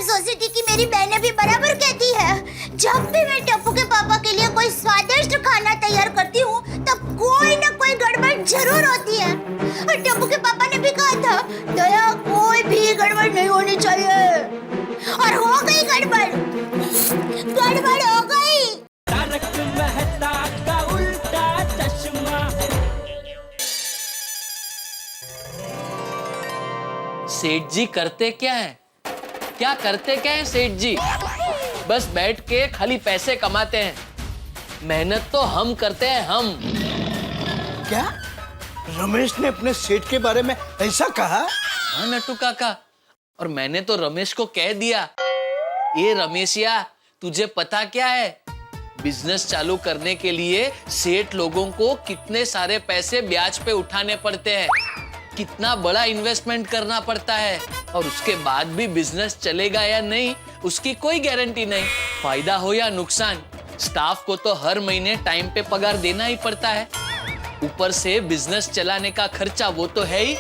सोची थी कि मेरी बहनें भी बराबर कहती है। जब भी मैं टप्पू के पापा के लिए कोई स्वादिष्ट खाना तैयार करती हूँ तब कोई ना कोई गड़बड़ जरूर होती है। और टप्पू के पापा ने भी कहा था, दया कोई भी गड़बड़ नहीं होनी चाहिए। और हो गई गड़बड़, गड़बड़ हो गई। तारक मेहता का उल्टा चश्मा। सेठ जी करते क्या है? क्या करते क्या है सेठ जी? बस बैठ के खाली पैसे कमाते हैं। मेहनत तो हम करते हैं, हम। क्या रमेश ने अपने सेठ के बारे में ऐसा कहा? हाँ नट्टू काका, और मैंने तो रमेश को कह दिया, ये रमेशिया तुझे पता क्या है, बिजनेस चालू करने के लिए सेठ लोगों को कितने सारे पैसे ब्याज पे उठाने पड़ते हैं, कितना बड़ा इन्वेस्टमेंट करना पड़ता है, और उसके बाद भी बिजनेस चलेगा या नहीं उसकी कोई गारंटी नहीं। फायदा हो या नुकसान, स्टाफ को तो हर महीने टाइम पे पगार देना ही पड़ता है। ऊपर से बिजनेस चलाने का खर्चा वो तो है ही,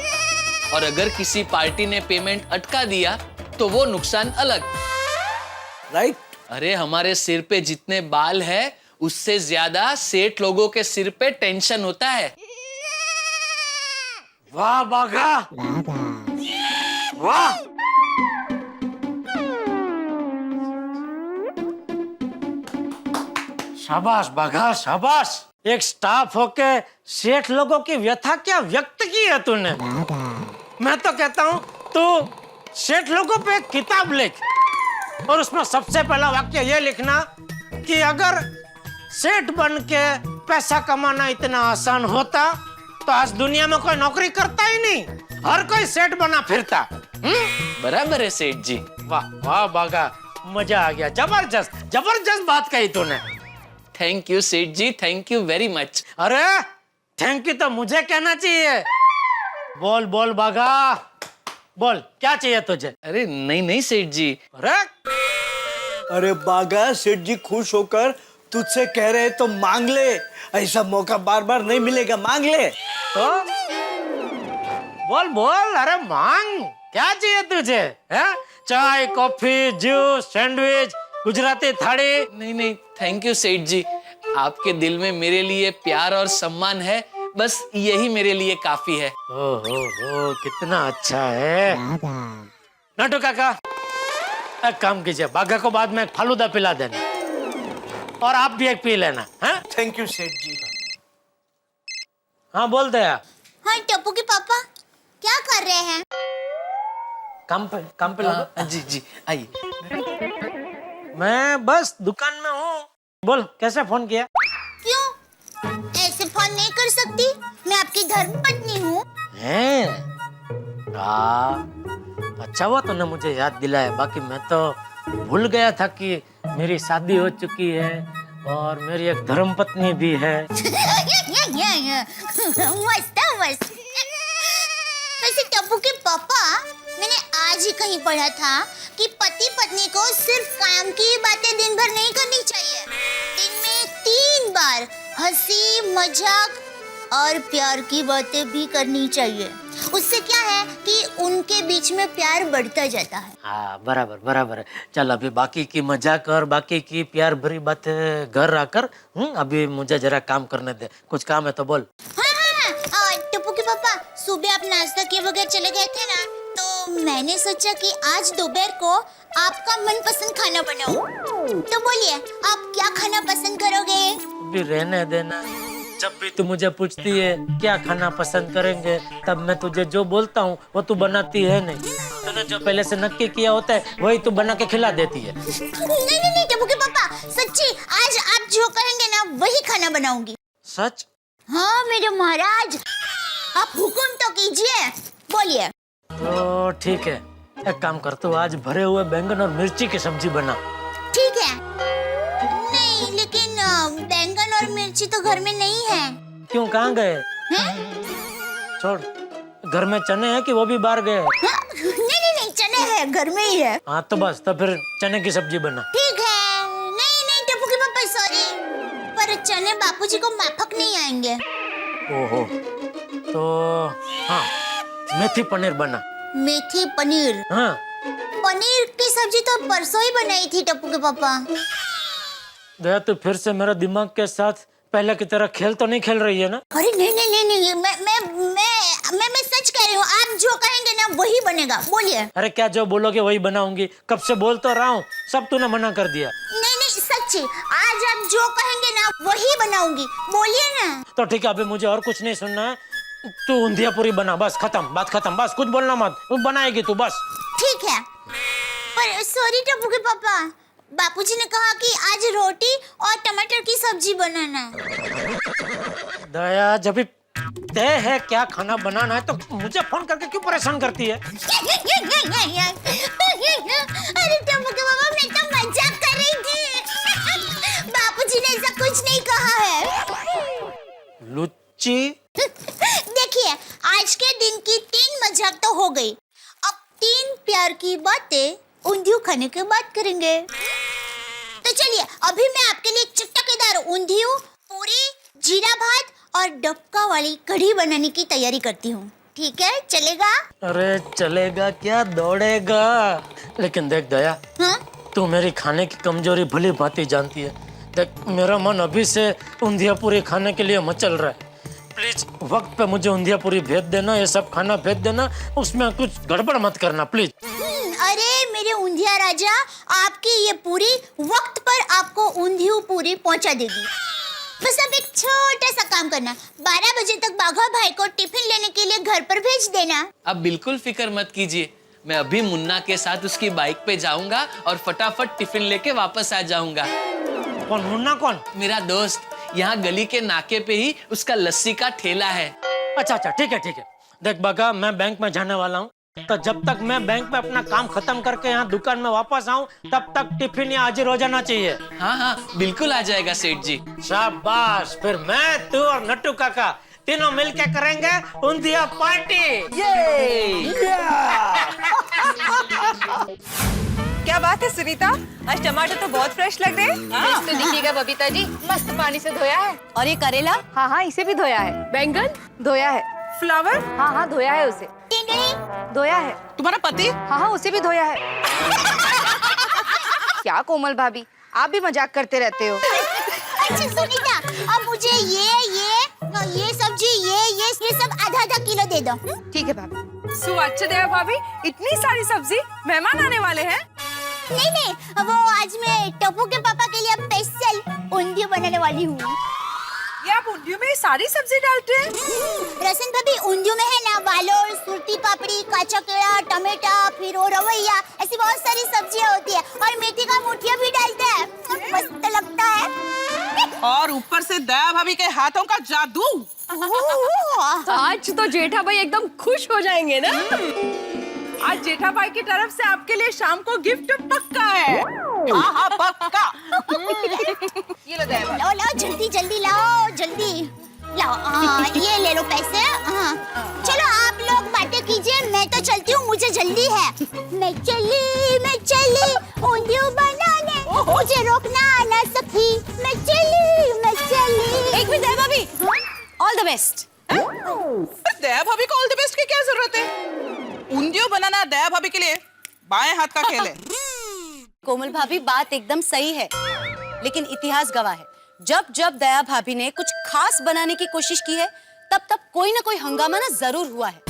और अगर किसी पार्टी ने पेमेंट अटका दिया तो वो नुकसान अलग। राइट। अरे हमारे सिर पे जितने बाल है उससे ज्यादा सेठ लोगों के सिर पे टेंशन होता है। वाह बाघा, वाह। शाबाश बाघा, शाबाश। एक स्टाफ होके सेठ लोगों की व्यथा क्या व्यक्त की है तूने। मैं तो कहता हूँ तू सेठ लोगों पे एक किताब लिख, और उसमें सबसे पहला वाक्य ये लिखना कि अगर सेठ बन के पैसा कमाना इतना आसान होता तो आज दुनिया में कोई नौकरी करता ही नहीं, हर कोई सेठ बना फिरता। बराबर है सेठ जी। वाह वाह बागा, मजा आ गया। जबरदस्त जबरदस्त बात कही तूने। थैंक यू सेठ जी, थैंक यू वेरी मच। अरे थैंक यू तो मुझे कहना चाहिए। बोल बोल बागा, बोल क्या चाहिए तुझे। अरे नहीं नहीं सेठ जी। अरे बागा, सेठ जी खुश होकर तुझसे कह रहे तो मांग ले, ऐसा मौका बार बार नहीं मिलेगा, मांग ले। तो बोल बोल, अरे मांग, क्या चाहिए तुझे है? चाय, कॉफी, जूस, सैंडविच, गुजराती थाली? नहीं नहीं थैंक यू सेठ जी, आपके दिल में मेरे लिए प्यार और सम्मान है, बस यही मेरे लिए काफी है। ओ कितना अच्छा है। नटू काका, एक काम कीजिए, बाघा को बाद में एक फालूदा पिला देना, और आप भी एक पी लेना। थैंक यू सेठ जी। हाँ बोल दया। हाँ टप्पू के पापा क्या कर रहे हैं? काम पे लगा। जी जी आइए। मैं बस दुकान में हूँ। बोल कैसे फोन किया? क्यों ऐसे फोन नहीं कर सकती? मैं आपकी धर्मपत्नी हूँ। अच्छा हुआ तूने मुझे याद दिलाया, बाकी मैं तो भूल गया था कि मेरी शादी हो चुकी है और मेरी एक धर्मपत्नी भी है। मस्त मस्त। वैसे टप्पू के पापा, मैंने आज ही कहीं पढ़ा था कि पति पत्नी को सिर्फ काम की बातें दिन भर नहीं करनी चाहिए, दिन में 3 बार हंसी मजाक और प्यार की बातें भी करनी चाहिए। उससे क्या है कि उनके बीच में प्यार बढ़ता जाता है। हाँ बराबर बराबर है। चल अभी बाकी की मजाक और बाकी की प्यार भरी बातें घर आकर, अभी मुझे जरा काम करने दे, कुछ काम है तो बोल। हाँ टप्पू के पापा, सुबह आप नाश्ता किए बगैर चले गए थे ना, तो मैंने सोचा कि आज दोपहर को आपका मनपसंद खाना बनाऊं। तो बोलिए आप क्या खाना पसंद करोगे? अभी रहने देना। जब भी तू मुझे पूछती है क्या खाना पसंद करेंगे, तब मैं तुझे जो बोलता हूँ वो तू बनाती है नहीं। तूने जो पहले से नक्की किया होता है वही तू बना के खिला देती है। नहीं टप्पू के पापा, सच्ची आज आप जो कहेंगे ना वही खाना बनाऊंगी। सच? हाँ मेरे महाराज, आप हुक्म तो कीजिए, बोलिए। तो ठीक है, एक काम कर, तू आज भरे हुए बैंगन और मिर्ची की सब्जी बना। ठीक है। नहीं लेकिन बैंगन और मिर्ची तो घर में नहीं है। क्यों, कहाँ गए? छोड़, घर में चने हैं कि वो भी बाहर गए? नहीं चने हैं, घर में ही है। हाँ तो बस, तो फिर चने की सब्जी बना। ठीक है। नहीं टप्पू के पापा सॉरी, पर चने बापूजी को माफक नहीं आएंगे। ओहो, तो हाँ मेथी पनीर बना। मेथी पनीर? हाँ पनीर की सब्जी तो परसों ही बनाई थी टप्पू के पापा। दया तू फिर से मेरे दिमाग के साथ पहले की तरह खेल तो नहीं खेल रही है ना? अरे नहीं नहीं नहीं नहीं, मैं सच कह रही हूँ। आप जो कहेंगे ना वही बनेगा, बोलिए। अरे क्या जो बोलोगे वही बनाऊंगी, कब से बोल तो रहा हूँ, सब तूने मना कर दिया। नहीं नहीं सच्ची, आज आप जो कहेंगे ना वही बनाऊंगी, बोलिए ना। तो ठीक है, अभी मुझे और कुछ नहीं सुनना है, तू ऊंधिया पूरी बना, बस खत्म, बात खत्म, बस कुछ बोलना मत, तू बनाएगी तू बस। ठीक है, पर सॉरी टप्पू के पापा, बापूजी ने कहा कि आज रोटी और टमाटर की सब्जी बनाना। दया जब भी तय है क्या खाना बनाना है तो मुझे फोन करके क्यों परेशान करती है? अरे टप्पू के पापा, मैं तो मजाक कर रही थी। बापूजी ने ऐसा कुछ नहीं कहा है। लुच्ची। देखिए, आज के दिन की 3 मजाक तो हो गई, अब 3 प्यार की बातें ऊंधियो खाने के बाद करेंगे। तो चलिए, अभी मैं आपके लिए चटकेदार ऊंधियो, पूरी, जीरा भात और डबका वाली कढ़ी बनाने की तैयारी करती हूँ। ठीक है, चलेगा? अरे चलेगा क्या, दौड़ेगा। लेकिन देख दया, हाँ? तू मेरी खाने की कमजोरी भली भांति जानती है। देख, मेरा मन अभी से ऊंधिया पूरी खाने के लिए मचल रहा है। प्लीज वक्त पे मुझे ऊंधिया पूरी भेज देना, ये सब खाना भेज देना, उसमें कुछ गड़बड़ मत करना प्लीज। अरे मेरे ऊंधिया राजा, आपकी ये पूरी वक्त पर आपको ऊंधियो पूरी पहुंचा देगी। बस अब एक छोटा सा काम करना, 12 बजे तक बाघा भाई को टिफिन लेने के लिए घर पर भेज देना। आप बिल्कुल फिक्र मत कीजिए, मैं अभी मुन्ना के साथ उसकी बाइक पे जाऊंगा और फटाफट टिफिन लेके वापस आ जाऊंगा। कौन मुन्ना? कौन? मेरा दोस्त, यहाँ गली के नाके पे ही उसका लस्सी का ठेला है। अच्छा अच्छा, ठीक है ठीक है। देख बागा, मैं बैंक में जाने वाला हूँ, तो जब तक मैं बैंक में अपना काम खत्म करके यहाँ दुकान में वापस आऊँ तब तक टिफिन यहाँ हाजिर हो जाना चाहिए। हाँ हाँ, बिल्कुल आ जाएगा सेठ जी। शाबाश, फिर मैं, तू और नट्टू काका तीनों मिलके करेंगे ऊंधिया पार्टी। क्या बात है सुनीता, आज टमाटर तो बहुत फ्रेश लग रहे हैं। तो दिखिएगा बबीता जी, मस्त पानी से धोया है। और ये करेला? हाँ हाँ, इसे भी धोया है। बैंगन धोया है। फ्लावर? हाँ हाँ, धोया है उसे। धोया है। तुम्हारा पति? हाँ हाँ, उसे भी धोया है। क्या कोमल भाभी, आप भी मजाक करते रहते हो। अच्छा सुनीता, अब मुझे ये सब्जी, ये सब आधा किलो दे दो। ठीक है भाभी। सुअच्छा देवा भाभी, इतनी सारी सब्जी, मेहमान आने वाले हैं। नहीं, वो आज मैं टप्पू के पापा के लिए स्पेशल ऊंधियो बनाने वाली हूँ। ये आप ऊंधियो में सारी सब्जी डालते हैं? रसन भाभी, ऊंधियो में है ना वालोर, सुरती पापड़ी, काचा केला, टमाटा, फिर वो रवैया, ऐसी बहुत सारी सब्जियाँ होती है, और मेथी का मुठिया भी डालते हैं, मस्त लगता है। और ऊपर से दया भाभी के हाथों का जादू। आज तो जेठा भाई एकदम खुश हो जाएंगे ना। आज जेठा भाई की तरफ से आपके लिए शाम को गिफ्ट पक्का है। हाँ पक्का। ये लो दया भाभी। लाओ जल्दी लाओ, जल्दी लाओ। ये ले लो पैसे। हाँ, चलो आप लोग बातें कीजिए, मैं तो चलती हूँ, मुझे जल्दी है। मैं चली ऊंधियो बनाने, मुझे रोकना ना सकी। मैं चली। एक मिनट दया भाभी, ऑल द बेस्ट। दया भाभी को ऑल द बेस्ट की क्या जरूरत है? ऊंधियो बनाना दया भाभी के लिए बाएं हाथ का खेल है। कोमल भाभी, बात एकदम सही है, लेकिन इतिहास गवाह है, जब जब दया भाभी ने कुछ खास बनाने की कोशिश की है तब तब कोई ना कोई हंगामा ना जरूर हुआ है।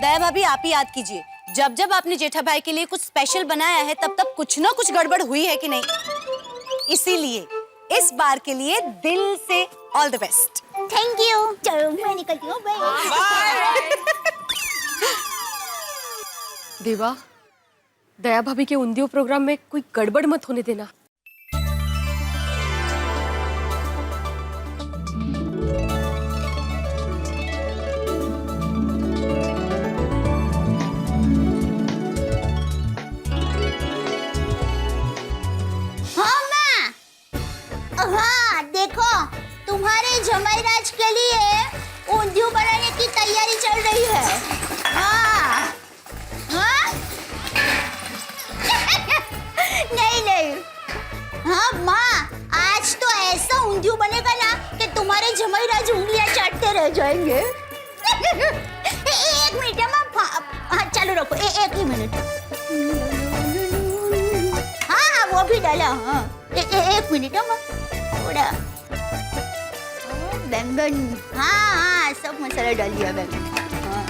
दया भाभी, आप ही याद कीजिए, जब जब आपने जेठा भाई के लिए कुछ स्पेशल बनाया है तब तब कुछ ना कुछ गड़बड़ हुई है कि नहीं। इसीलिए इस बार के लिए दिल से all the best. Thank you. चलो मैं निकलती हूँ, बाय। देवा, दया भाभी के ऊंधियो प्रोग्राम में कोई गड़बड़ मत होने देना। हाँ देखो, तुम्हारे जमाईराज के लिए ऊंधियो बनाने की तैयारी चल रही है। हाँ नहीं। हाँ माँ, आज तो ऐसा ऊंधियो बनेगा ना कि तुम्हारे जमाईराज उंगलियां चाटते रह जाएंगे। एक मिनट माँ, हाँ चालू रखो, एक ही मिनट। भी डाला। हाँ एक मिनट माँ, थोड़ा बैंगन, हाँ सब मसाला डाल दिया बैंगन। हाँ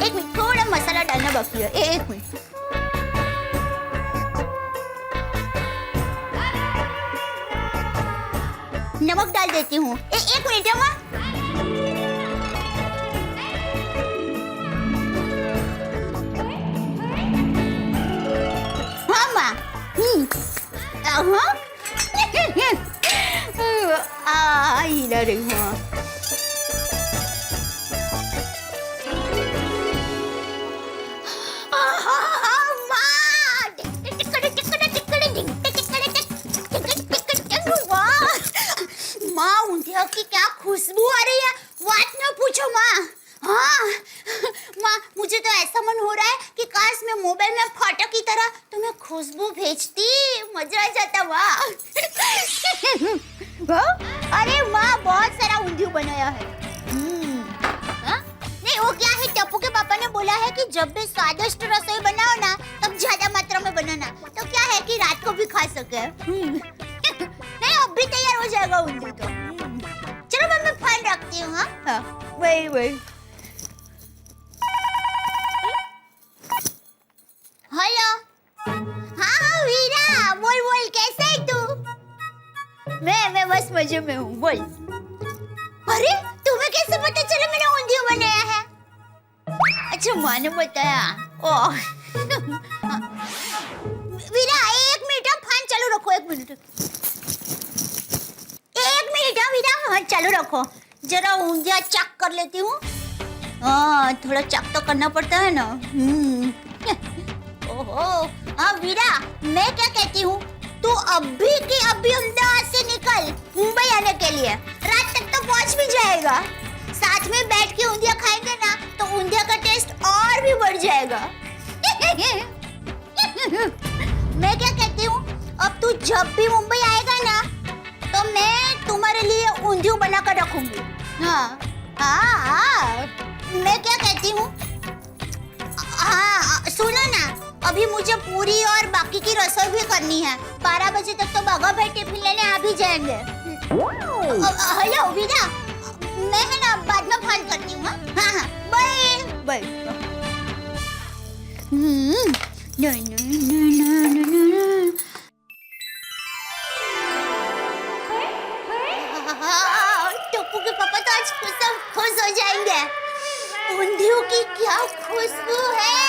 एक मिनट, थोड़ा मसाला डालना बाकी है, एक मिनट। नमक डाल देती हूँ, एक मिनट माँ। हाँ माँ, हिला रही हूँ। माँ ऊंधिया की क्या खुशबू आ रही है, बात न पूछो माँ। हाँ माँ, मुझे तो ऐसा मन हो रहा है कि काश मैं मोबाइल में फोटो की तरह तुम्हें खुशबू भेजती, मजा आ जाता माँ। अरे माँ बहुत सारा ऊंधिया बनाया है। नहीं वो क्या है, टप्पू के पापा ने बोला है कि जब भी स्वादिष्ट रसोई बनाओ ना तब ज्यादा मात्रा में बनाना, तो क्या है कि रात को भी खा सके। नहीं अब भी तैयार हो जाएगा ऊंधिया तो। चलो मैं फोन रखती हूँ। हाँ वही हेलो। हाँ वीरा बोल कैसे है तू? मैं बस मजे में हूँ, बोल। अरे तुम्हें कैसे पता चला मैंने ऊंधिया बनाया है? अच्छा माँ ने बताया। ओह वीरा एक मिनट, फोन चालू रखो, एक मिनट वीरा, हाँ चालू रखो, जरा ऊंधिया चेक कर लेती हूँ। हाँ थोड़ा चेक तो करना पड़ता है ना। ओहो हाँ वीरा, मैं क्या कहती हूँ, तू अभी की अभी अहमदाबाद से निकल मुंबई आने के लिए, रात तक तो पहुंच भी जाएगा। साथ में बैठ के ऊंधिया खाएंगे ना तो ऊंधिया का टेस्ट और भी बढ़ जाएगा। मैं क्या कहती हूँ, अब तू जब भी मुंबई आएगा ना तो मैं तुम्हारे लिए ऊंधिया बना कर रखूंगी। हाँ मैं क्या कहती हूँ, हाँ सुनो ना, अभी मुझे पूरी और बाकी की रसोई भी करनी है। 12 बजे तक तो बागा भाई टिफिन लेने आ भी जाएंगे। हेलो वीरा, मैं है ना बाद में फोन करती हूँ। हाँ बाय। टप्पू के पापा तो आज खुश हो जाएंगे। ऊंधियों की क्या खुशबू है।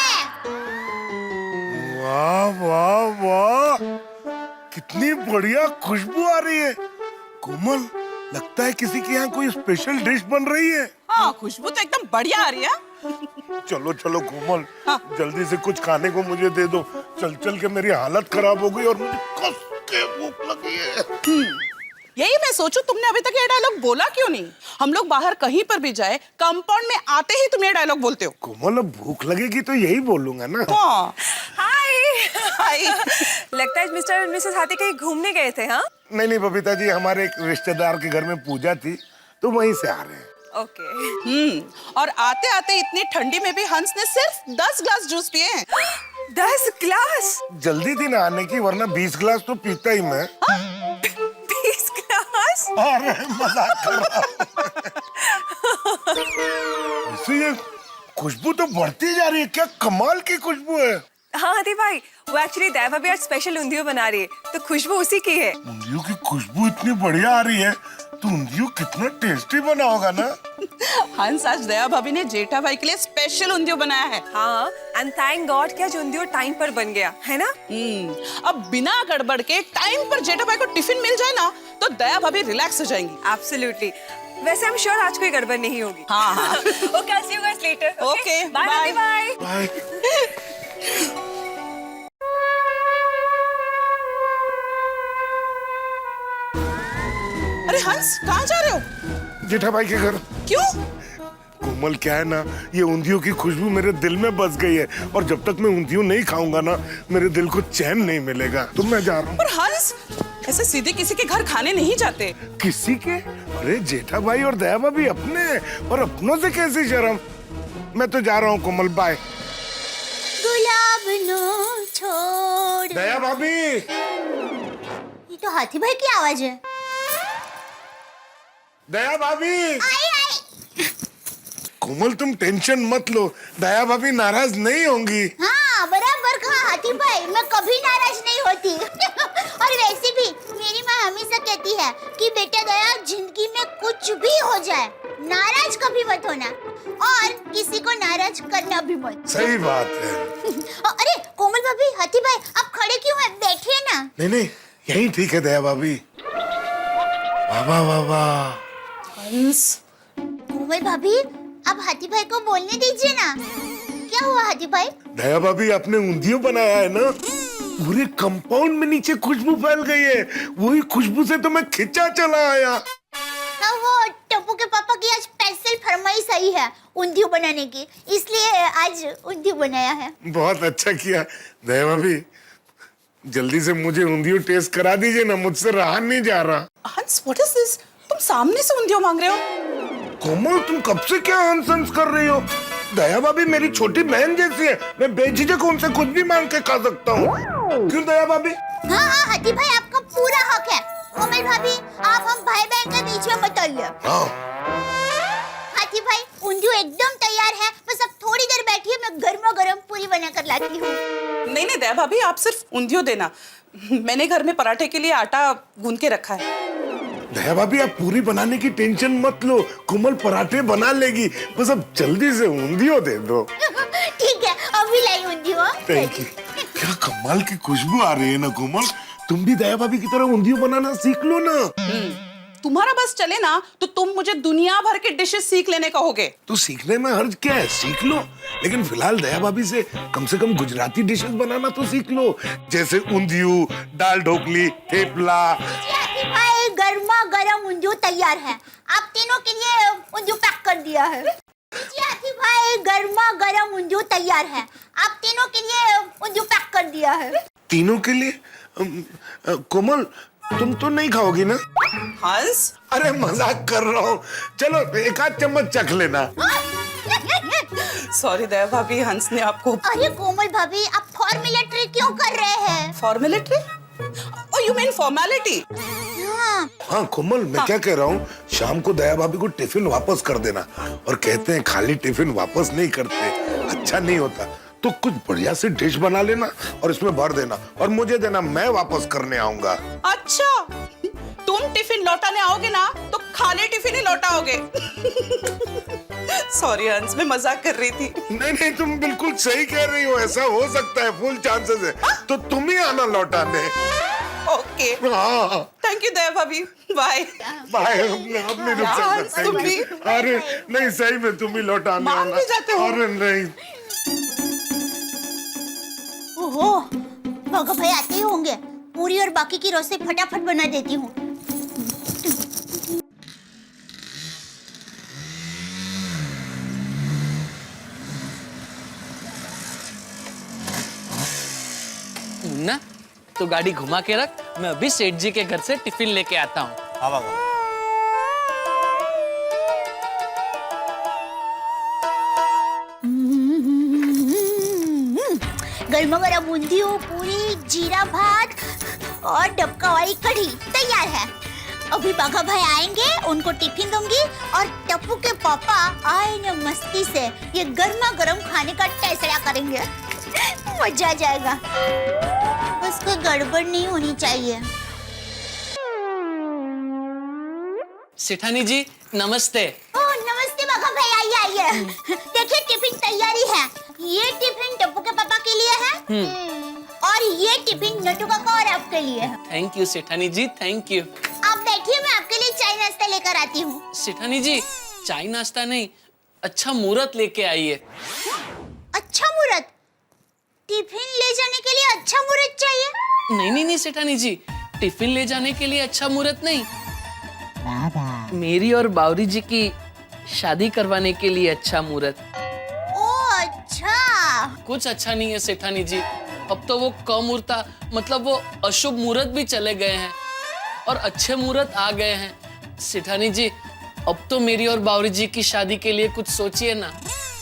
वाह वाह वाह, कितनी बढ़िया खुशबू आ रही है। कोमल, लगता है किसी के यहाँ कोई स्पेशल डिश बन रही है। हाँ खुशबू तो एकदम बढ़िया आ रही है। चलो चलो कोमल, जल्दी से कुछ खाने को मुझे दे दो। चल के मेरी हालत खराब हो गई और मुझे कस के भूख लगी है। यही मैं सोचूं, तुमने अभी तक ये डायलॉग बोला क्यों नहीं? हम लोग बाहर कहीं पर भी जाए, कंपाउंड में आते ही तुम ये डायलॉग बोलते हो। कोमल, अब भूख लगेगी तो यही बोलूंगा ना। हाय लगता है मिस्टर और मिसेस हाथी कहीं घूमने गए थे। हाँ नहीं बबीता जी, हमारे एक रिश्तेदार के घर में पूजा थी तो वहीं से आ रहे हैं। ओके। और आते आते इतनी ठंडी में भी हंस ने सिर्फ 10 ग्लास जूस पिए हैं। 10 ग्लास? जल्दी थी ना आने की, वरना 20 ग्लास तो पीता ही मैं। 20 ग्लास? अरे मजाक कर रहा हूँ। ये खुशबू तो बढ़ती जा रही है, क्या कमाल की खुशबू है। हाँ आदि भाई, वो एक्चुअली दया भाभी आज स्पेशल ऊंधिया बना रही है, तो खुशबू उसी की है। ऊंधियों की खुशबू इतनी बढ़िया आ रही है तो ऊंधियों कितना टेस्टी बना होगा ना। हंस, आज दया भाभी ने जेठा भाई के लिए स्पेशल ऊंधिया बनाया है। हाँ, एंड थैंक गॉड कि आज ऊंधिया टाइम पर बन गया है ना। अब बिना गड़बड़ के टाइम पर जेठा भाई को टिफिन मिल जाए ना तो दया भाभी रिलैक्स हो जाएंगी। एब्सोल्युटली। वैसे हम श्योर आज कोई गड़बड़ नहीं होगी। हाँ। Okay, I see you guys later. Okay, bye bye. Bye. Bye. अरे हंस, कहाँ जा रहे हो? जेठा भाई के घर। क्यों? कोमल, क्या है ना, ये ऊंधियों की खुशबू मेरे दिल में बस गई है और जब तक मैं ऊंधियों नहीं खाऊंगा ना मेरे दिल को चैन नहीं मिलेगा। तो मैं जा रहा हूँ। पर हंस, ऐसे सीधे किसी के घर खाने नहीं जाते। किसी के? अरे जेठा भाई और दया भाभी अपने हैं, और अपनों से कैसी शर्म। मैं तो जा रहा हूँ कोमल, बाय। गुलाब नो छोड़। दया भाभी, ये तो हाथी भाई की आवाज है। दया भाभी, आई आई। कोमल तुम टेंशन मत लो, दया भाभी नाराज नहीं होंगी। हाँ बराबर कहा हाथी भाई, मैं कभी नाराज नहीं होती। और वैसे भी मेरी माँ हमेशा कहती है कि बेटा दया, जिंदगी में कुछ भी हो जाए नाराज कभी मत होना और किसी को नाराज करना भी मत। सही बात है। अरे कोमल भाभी, हाथी भाई आप खड़े क्यों हैं? बैठिए ना। नहीं नहीं, यही ठीक है दया भाभी। वाह वाह वाह वाह। हंस, कोमल भाभी आप हाथी भाई को बोलने दीजिए ना। क्या हुआ हाथी भाई? दया भाभी, आपने ऊंधियो बनाया है ना, पूरे कंपाउंड में नीचे खुशबू फैल गई है। वही खुशबू से तो मैं खिंचा चला आया। हाँ, वो टप्पू के पापा की आज स्पेशल फरमाइश आई है ऊंधियो बनाने की, इसलिए आज ऊंधियो बनाया है। बहुत अच्छा किया दया भाभी, जल्दी से मुझे ऊंधियो टेस्ट करा दीजिए ना, मुझसे रहा नहीं जा रहा। हंस, व्हाट इज दिस? तुम सामने से ऊंधियो मांग रहे हो? कोमल तुम कब से क्या हंस हंस कर रही हो? दया भाभी मेरी छोटी बहन जैसी है, मैं बेझिझक उनसे कुछ भी मांग के खा सकता हूँ। क्यों दया भाभी? हाँ हाँ हाथी भाई, आपका पूरा हक है। कोमल भाभी, आप हम भाई बहन के बीच में मत आइए। हाँ। हाथी भाई, ऊंधियो एकदम तैयार है, बस अब थोड़ी देर बैठिए, मैं गर्मा गर्म पूरी बना कर लाती हूँ। नहीं नहीं दया भाभी, आप सिर्फ ऊंधियो देना, मैंने घर में पराठे के लिए आटा गूंद के रखा है। दया भाभी आप पूरी बनाने की टेंशन मत लो, कोमल पराठे बना लेगी, बस अब जल्दी से ऊंधियो दे दो। ठीक है, अभी लाई ऊंधियो। Thank you. क्या कमाल की खुशबू आ रही है ना कोमल, तुम भी दया भाभी की तरह ऊंधियो बनाना सीख लो ना। तुम्हारा बस चले ना तो तुम मुझे दुनिया भर के डिशेस सीख लेने कहोगे। तो सीखने में हर्ज क्या है, सीख लो, लेकिन फिलहाल दया भाभी से कम गुजराती डिशेस बनाना तो सीख लो, जैसे ऊंधियो, दाल ढोकली, थेपला। हाथी भाई, गर्मा गर्म ऊंधियो तैयार है, आप तीनों के लिए ऊंधियो पैक कर दिया है। जी हाथी भाई, गर्मा गर्म ऊंधियो तैयार है, आप तीनों के लिए ऊंधियो पैक कर दिया है। तीनों के लिए? कोमल तुम तो नहीं खाओगी ना? हंस, अरे मजाक कर रहा हूँ, चलो एक आध चम्मच चख लेना। सॉरी दया भाभी, हंस ने आपको। अरे कोमल भाभी, आप फॉर्मुलेटरी क्यों कर रहे हैं? Formality? Oh you mean formality? हाँ कोमल, मैं क्या कह रहा हूँ, शाम को दया भाभी को टिफिन वापस कर देना, और कहते हैं खाली टिफिन वापस नहीं करते, अच्छा नहीं होता, तो कुछ बढ़िया से डिश बना लेना और इसमें भर देना और मुझे देना, मैं वापस करने आऊंगा। अच्छा, तुम टिफिन लौटाने आओगे ना तो खाली टिफिन ही लौटाओगे। सॉरी हंस, मैं मजाक कर रही थी। नहीं नहीं, तुम बिल्कुल सही कह रही हो, ऐसा हो सकता है, फुल चांसेस है, तो तुम ही आना लौटाने। ओके, हाँ थैंक यू दया भाभी, बाय बाय। अब नहीं रुक सकता। तुम भी? अरे नहीं, सही में तुम ही लौटाने मान आना। भी जाते हो? अरे नहीं। ओहो, भगा भाई आते ही होंगे, पूरी और बाकी की रसोई फटाफट बना देती हूँ। मुन्ना, तो गाड़ी घुमा के रख, मैं अभी सेठ जी के घर से टिफिन लेके आता हूँ। हाँ बाबा। गर्मा गर्म ऊंधियो, पूरी, जीरा भात और डबका वाली कढ़ी तैयार है। अभी बाघा भाई आएंगे, उनको टिफिन दूंगी और टप्पू के पापा आए न मस्ती से ये गर्मा गर्म खाने का टेसड़ा करेंगे। मजा आ जाएगा, बस कोई गड़बड़ नहीं होनी चाहिए। सेठानी जी नमस्ते। ओ नमस्ते बाघा भाई, आइए आइए। देखिए टिफिन तैयारी है, ये टिफिन टप्पू के पापा के लिए है और ये टिफिन नटू काका और आपके लिए है। थैंक यू सेठानी जी, थैंक यू। आप बैठिए, मैं आपके लिए चाय नाश्ता लेकर आती हूँ। सेठानी जी, चाय नाश्ता नहीं, अच्छा मुहूर्त लेके आइए। अच्छा मुहूर्त? टिफिन ले जाने के लिए अच्छा मुहूर्त चाहिए? नहीं नहीं नहीं सेठानी जी, टिफिन ले जाने के लिए अच्छा मुहूर्त नहीं, मेरी और बावरी जी की शादी करवाने के लिए अच्छा मुहूर्त। ओ अच्छा। कुछ अच्छा नहीं है सेठानी जी, अब तो वो कमुहूर्ता मतलब वो अशुभ मुहूर्त भी चले गए हैं और अच्छे मुहूर्त आ गए हैं। सेठानी जी, अब तो मेरी और बावरी जी की शादी के लिए कुछ सोचिए ना।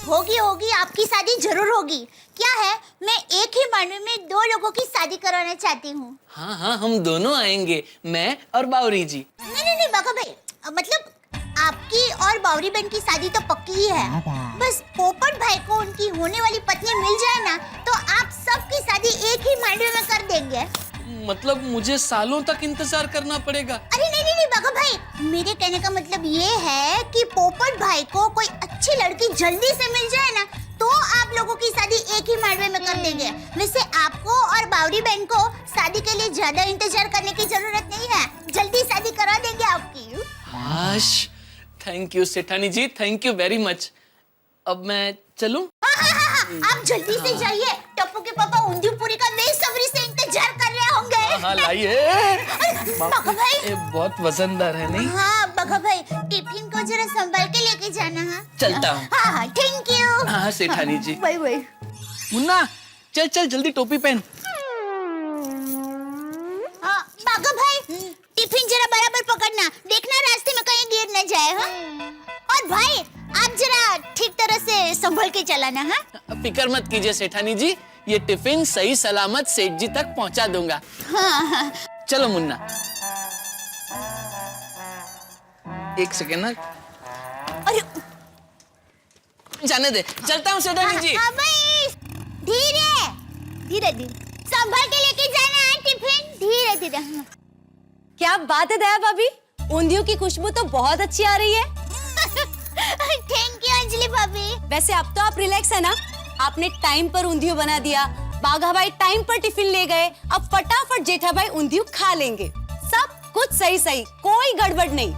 होगी होगी, आपकी शादी जरूर होगी। क्या है, मैं एक ही मांडवी में 2 लोगों की शादी करवाना चाहती हूँ। हाँ हाँ, हम दोनों आएंगे, मैं और बावरी जी। नहीं बाका भाई, मतलब आपकी और बावरी बहन की शादी तो पक्की ही है। बस पोपट भाई को उनकी होने वाली पत्नी मिल जाए ना, तो आप सबकी शादी एक ही मांडवी में कर देंगे। मतलब मुझे सालों तक इंतजार करना पड़ेगा? अरे नहीं बाका भाई, मेरे कहने का मतलब ये है कि पोपट भाई को कोई अच्छी लड़की जल्दी से मिल जाए ना, तो आप लोगों की शादी एक ही मांडवे में कर देंगे। वैसे आपको और बावरी बहन को शादी के लिए ज्यादा इंतजार करने की जरूरत नहीं है, जल्दी शादी करा देंगे आपकी। हाश, थैंक यू सेठानी जी, थैंक यू वेरी मच। अब मैं चलूं? हाँ, आप जल्दी से जाइए, टप्पू के पापा ऊंधियो पूरी का बेसब्री से इंतजार कर रहे होंगे। हाँ लाइए। बाका भाई, ये बहुत वजनदार है नहीं? हाँ बाका भाई, टिफिन को जरा संभाल के लेके जाना। हाँ चलता हूँ। हाँ थैंक यू। हाँ सेठानी जी। Bye bye. मुन्ना चल चल जल्दी टोपी पहन। हाँ बाका भाई, टिफिन जरा बराबर पकड़ना, देखना रास्ते में कहीं गिर न जाए। हाँ और भाई, आप जरा ठीक तरह से संभल के चलाना। हाँ फिक्र मत कीजिए सेठानी जी, ये टिफिन सही सलामत सेठ जी तक पहुंचा दूंगा। हाँ। चलो मुन्ना, एक सेकेंड ना, अरे जाने दे, चलता हूँ सेठानी जी। हाँ भाई, धीरे धीरे संभल के लेके जाना है टिफिन, धीरे धीरे। क्या बात है दया भाभी, ऊंधियों की खुशबू तो बहुत अच्छी आ रही है। थैंक यू अंजलि भाभी। वैसे अब तो आप रिलैक्स है ना, आपने टाइम पर ऊंधियो बना दिया, बाघा भाई टाइम पर टिफिन ले गए, अब फटाफट जेठा भाई ऊंधियो खा लेंगे। सब कुछ सही सही, कोई गड़बड़ नहीं।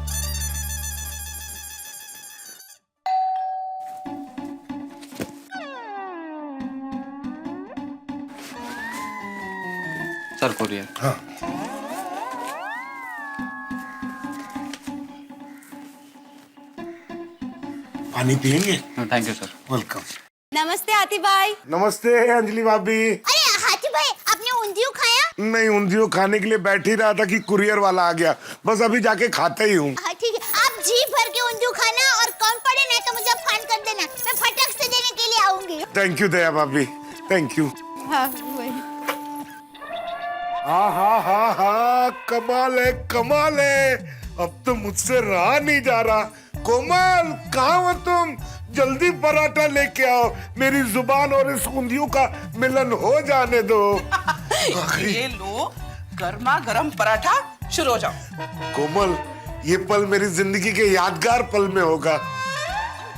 Sir courier. हाँ पानी पियेंगे? Thank you sir. वेलकम। नमस्ते हाथी भाई। नमस्ते अंजलि भाभी। अरे हाथी भाई, आपने ऊंधियो खाया? नहीं, ऊंधियो खाने के लिए बैठ ही रहा था कि कुरियर वाला आ गया, बस अभी जाके खाते ही हूँ। हाँ ठीक है, आप जी भर के ऊंधियो खाना और कम पड़े ना तो मुझे फोन कर देना, मैं फटक से देने के लिए आऊंगी। थैंक यू दया भाभी, थैंक यू। हाँ हाँ, कमाल है, अब तो मुझसे रहा नहीं जा रहा। कोमल, कहाँ हो तुम? जल्दी पराठा लेके आओ, मेरी जुबान और इस ऊंधियो का मिलन हो जाने दो। ये लो गर्मा गर्म पराठा, शुरू हो जाओ। कोमल, ये पल मेरी जिंदगी के यादगार पल में होगा।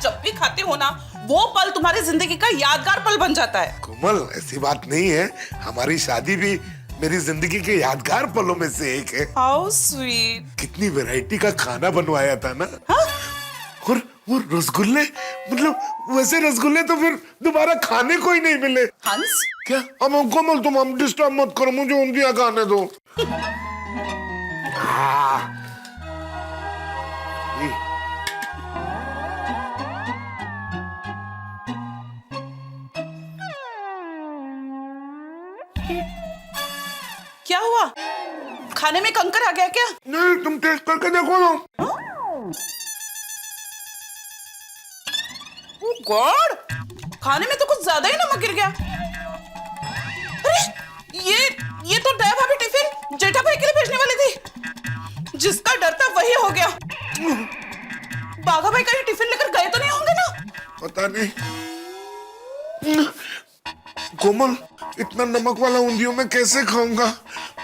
जब भी खाते हो ना, वो पल तुम्हारी जिंदगी का यादगार पल बन जाता है। कोमल, ऐसी बात नहीं है, हमारी शादी भी मेरी जिंदगी के यादगार पलों में से एक है। How sweet. कितनी वैरायटी का खाना बनवाया था ना। हाँ? और वो रसगुल्ले, मतलब वैसे रसगुल्ले तो फिर दोबारा खाने को ही नहीं मिले। हंस, क्या? अब कोमल, तुम हम डिस्टर्ब मत करो, मुझे ऊंधिया खाने दो। क्या हुआ? खाने में कंकर आ गया क्या? नहीं, तुम टेस्ट करके देखो ना। गॉड, खाने में तो कुछ ज्यादा ही नमक गिर गया। अरे ये तो दया भाभी टिफिन जेठा भाई के लिए भेजने वाली थी। जिसका डर था वही हो गया। बाघा भाई कहीं टिफिन लेकर गए तो नहीं होंगे ना? पता नहीं। कोमल, इतना नमक वाला ऊंधियो मैं कैसे खाऊंगा?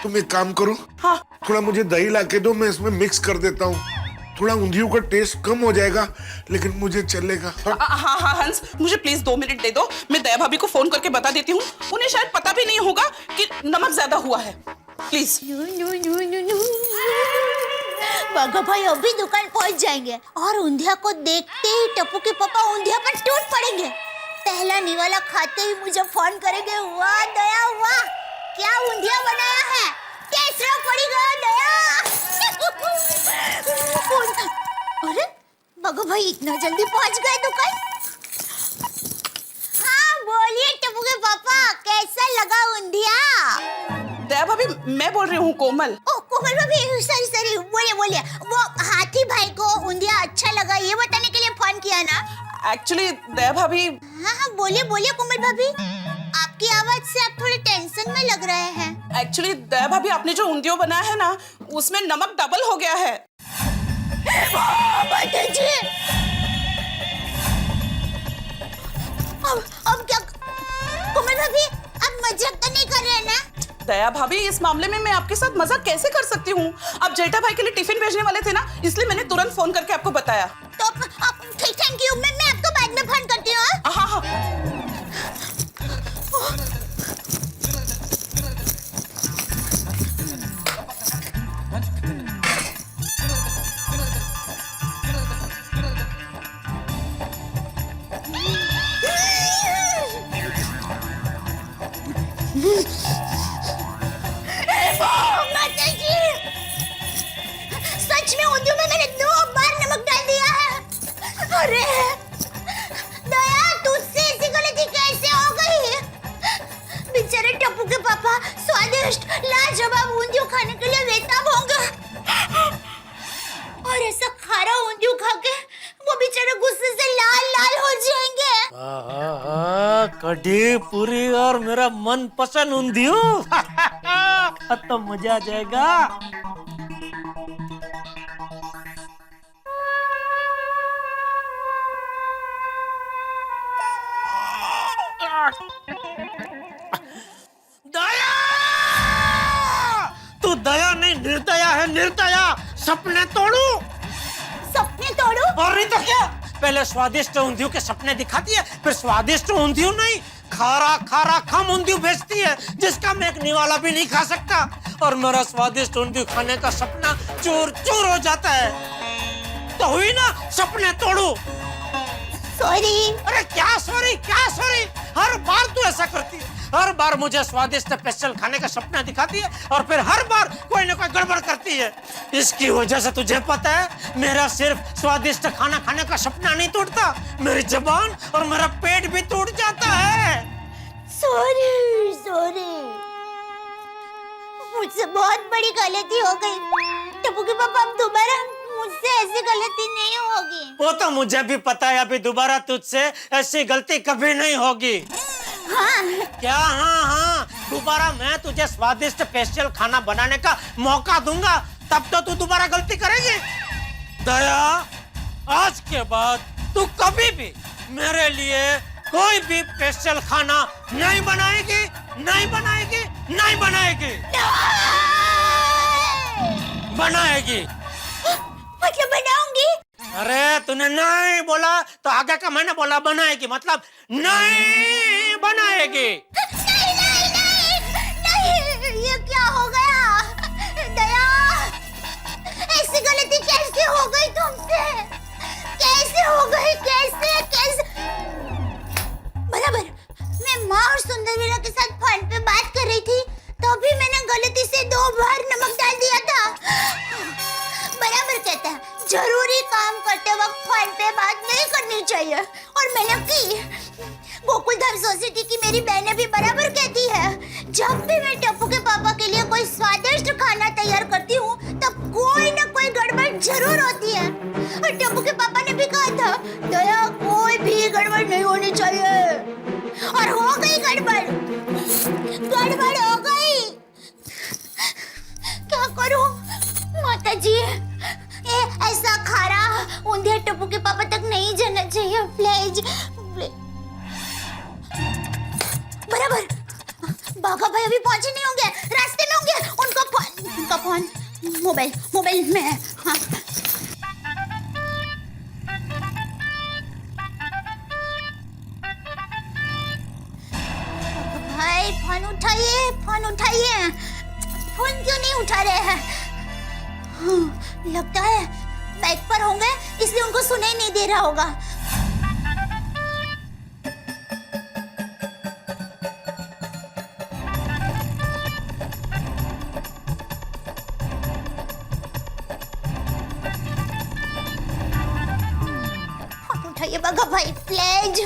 तुम एक काम करो, हाँ। थोड़ा मुझे दही लाके दो, मैं इसमें मिक्स कर देता हूँ। थोड़ा ऊंधियो का टेस्ट कम हो जाएगा, लेकिन मुझे चलेगा। हाँ हंस, मुझे प्लीज 2 मिनट दे दो, मैं दया भाभी को फोन करके बता देती हूँ। उन्हें शायद पता भी नहीं होगा कि नमक ज्यादा हुआ है। प्लीज। बाघा भाई अभी दुकान पहुंच जाएंगे और ऊंधिया को देखते ही टप्पू के पापा ऊंधिया पर टूट पड़ेंगे। पहला निवाला खाते ही मुझे फोन करेंगे। वाह दया वाह, क्या ऊंधिया बनाया है, कैसा पड़ी गया दया। अरे बाघा भाई इतना जल्दी पहुंच गए दुकान। हाँ बोलिए टप्पू के पापा, कैसा लगा ऊंधिया? दया भाभी, मैं बोल रही हूँ कोमल। ओ कोमल भाभी, सॉरी बोलिए। वो हाथी भाई को ऊंधिया अच्छा लगा ये बताने के लिए फोन किया ना? एक्चुअली दया भाभी, हाँ हाँ बोलिए बोलिए कोमल भाभी, आपकी आवाज से आप थोड़े टेंशन में लग रहे हैं। एक्चुअली दया भाभी, आपने जो उंधियों बनाया है ना, उसमें नमक डबल हो गया है। बताइए। अब क्या कोमल भाभी, आप मजाक तो नहीं कर रहे हैं ना? दया भाभी, इस मामले में मैं आपके साथ मजाक कैसे कर सकती हूँ? आप जेठा भाई के लिए टिफिन भेजने वाले थे ना, इसलिए मैंने तुरंत फोन करके आपको बताया। तो आप थैंक यू, मैं आपको बाद में फोन करती हूँ। हाँ हाँ। सच में उंधियों में मैंने 2 बार नमक डाल दिया है। अरे दया, तुझसे ऐसी गलती कैसे हो गई? बेचारे टप्पू के पापा स्वादिष्ट लाजवाब ऊंधियों खाने के लिए बेताब होंगे, और ऐसा खारा ऊंधियों खा के वो बेचारे गुस्से से लाल लाल हो जाएंगे। कढ़ी पूरी और मेरा मन पसंद ऊंधियों। तो मजा आ जाएगा। दया! तू दया नहीं, निर्दया है, निर्दया। सपने तोड़ू, सपने तोड़ू? और नहीं तो क्या? पहले स्वादिष्ट ऊंधियों के सपने दिखाती है, फिर स्वादिष्ट ऊंधियों नहीं, खारा खारा खम ऊंधियों भेजती है, जिसका मैं एक निवाला भी नहीं खा सकता। और मेरा स्वादिष्ट ऊंधियों खाने का सपना चूर चूर हो जाता है। तो हुई ना सपने तोड़ू। सॉरी। अरे क्या सॉरी, क्या सॉरी? हर बार तू ऐसा करती है, हर बार मुझे स्वादिष्ट स्पेशल खाने का सपना दिखाती है, और फिर हर बार कोई ना कोई गड़बड़ करती है। इसकी वजह से तुझे पता है, मेरा सिर्फ स्वादिष्ट खाना खाने का सपना नहीं टूटता, मेरी जुबान और मेरा पेट भी टूट जाता है। सॉरी सॉरी, मुझसे बहुत बड़ी गलती हो गई। टप्पू के पापा, अब दोबारा मुझसे ऐसी गलती नहीं होगी। वो तो मुझे भी पता है, अभी दोबारा तुझसे ऐसी गलती कभी नहीं होगी। हाँ। क्या? हाँ हाँ, दोबारा मैं तुझे स्वादिष्ट स्पेशल खाना बनाने का मौका दूंगा, तब तो तू दोबारा गलती करेगी। दया, आज के बाद तू कभी भी मेरे लिए कोई भी स्पेशल खाना नहीं बनाएगी, नहीं बनाएगी, नहीं बनाएगी। बनाएगी। मतलब बनाऊंगी? अरे तूने नहीं बोला तो आगे का मैंने बोला बनाएगी, मतलब नहीं बनाएगी। नहीं नहीं नहीं नहीं, ये क्या हो गया? दया, ऐसी गलती कैसे हो गई तुमसे? कैसे हो गई? कैसे कैसे? बराबर, मैं माँ और सुंदरवीरा के साथ फोन पे बात कर रही थी, तो भी मैंने गलती से 2 बार नमक डाल दिया था। बराबर कहता है, जरूरी काम करते वक्त फोन पे बात नहीं करनी चाहिए, और मैंने की। गोकुलधाम सोसाइटी की मेरी बहनें भी बराबर कहती है, जब भी मैं टप्पू के पापा के लिए कोई स्वादिष्ट खाना तैयार करती हूँ, तब कोई ना कोई गड़बड़ जरूर होती है। और टप्पू के पापा ने भी कहा था, दया, कोई भी गड़बड़ नहीं होनी चाहिए, और हो गई गड़बड़। गड़बड़ हो गई। क्या करूं माता जी? ऐसा खारा ऊंधिया टप्पू के पापा तक नहीं जाना चाहिए, प्लीज। बराबर, बाघा भाई अभी पहुंचे नहीं होंगे, रास्ते में होंगे। उनका फोन मोबाइल में है। हाँ। भाई फोन उठाइए, फोन उठाइए। फोन क्यों नहीं उठा रहे हैं? हाँ, लगता है बाइक पर होंगे, इसलिए उनको सुनाई नहीं दे रहा होगा। फोन उठाइए बाघा भाई, प्लीज।